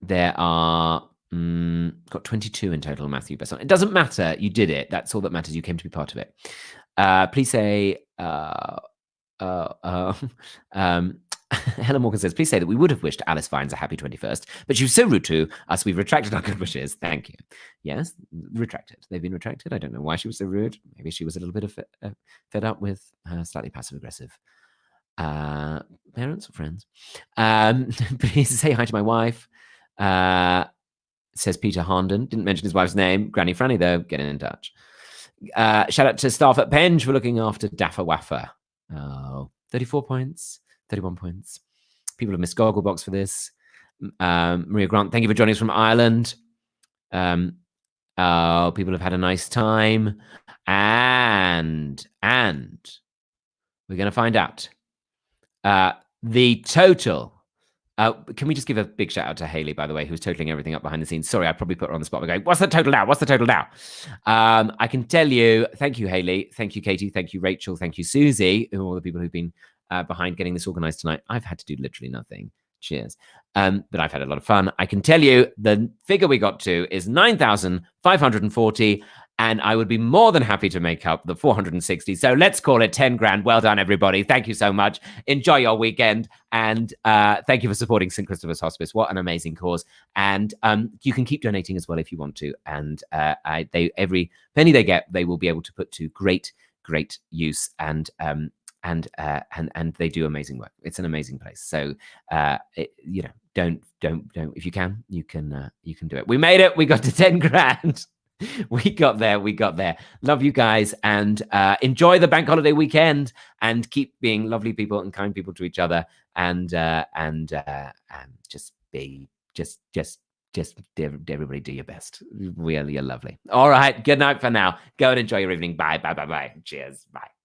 There are got 22 in total. Matthew Besson. It doesn't matter. You did it. That's all that matters. You came to be part of it. Please say. Helen Morgan says, please say that we would have wished Alice Vines a happy 21st, but she was so rude to us, we've retracted our good wishes. Thank you. Yes, retracted. They've been retracted. I don't know why she was so rude. Maybe she was a little bit fed up with her slightly passive-aggressive parents or friends. Please say hi to my wife. Says Peter Harnden. Didn't mention his wife's name. Granny Franny, though. Get in touch. Shout out to staff at Penge for looking after Daffer Waffer. Oh, 34 points, 31 points. People have missed Gogglebox for this. Maria Grant, thank you for joining us from Ireland. People have had a nice time. And we're going to find out the total. Can we just give a big shout out to Haley, by the way, who's totaling everything up behind the scenes? Sorry, I probably put her on the spot. We're going, what's the total now? What's the total now? I can tell you, thank you, Haley. Thank you, Katie. Thank you, Rachel. Thank you, Susie, who are all the people who've been behind getting this organized tonight. I've had to do literally nothing. Cheers. But I've had a lot of fun. I can tell you the figure we got to is 9,540. And I would be more than happy to make up the 460. So let's call it 10 grand. Well done, everybody. Thank you so much. Enjoy your weekend. And thank you for supporting St. Christopher's Hospice. What an amazing cause. And you can keep donating as well if you want to. And every penny they get, they will be able to put to great great use, and they do amazing work. It's an amazing place. So don't if you can do it. We made it. We got to 10 grand. We got there. Love you guys, and enjoy the bank holiday weekend, and keep being lovely people and kind people to each other, and just everybody do your best. Really, you're lovely. All right, good night for now. Go and enjoy your evening. Bye. Cheers. Bye.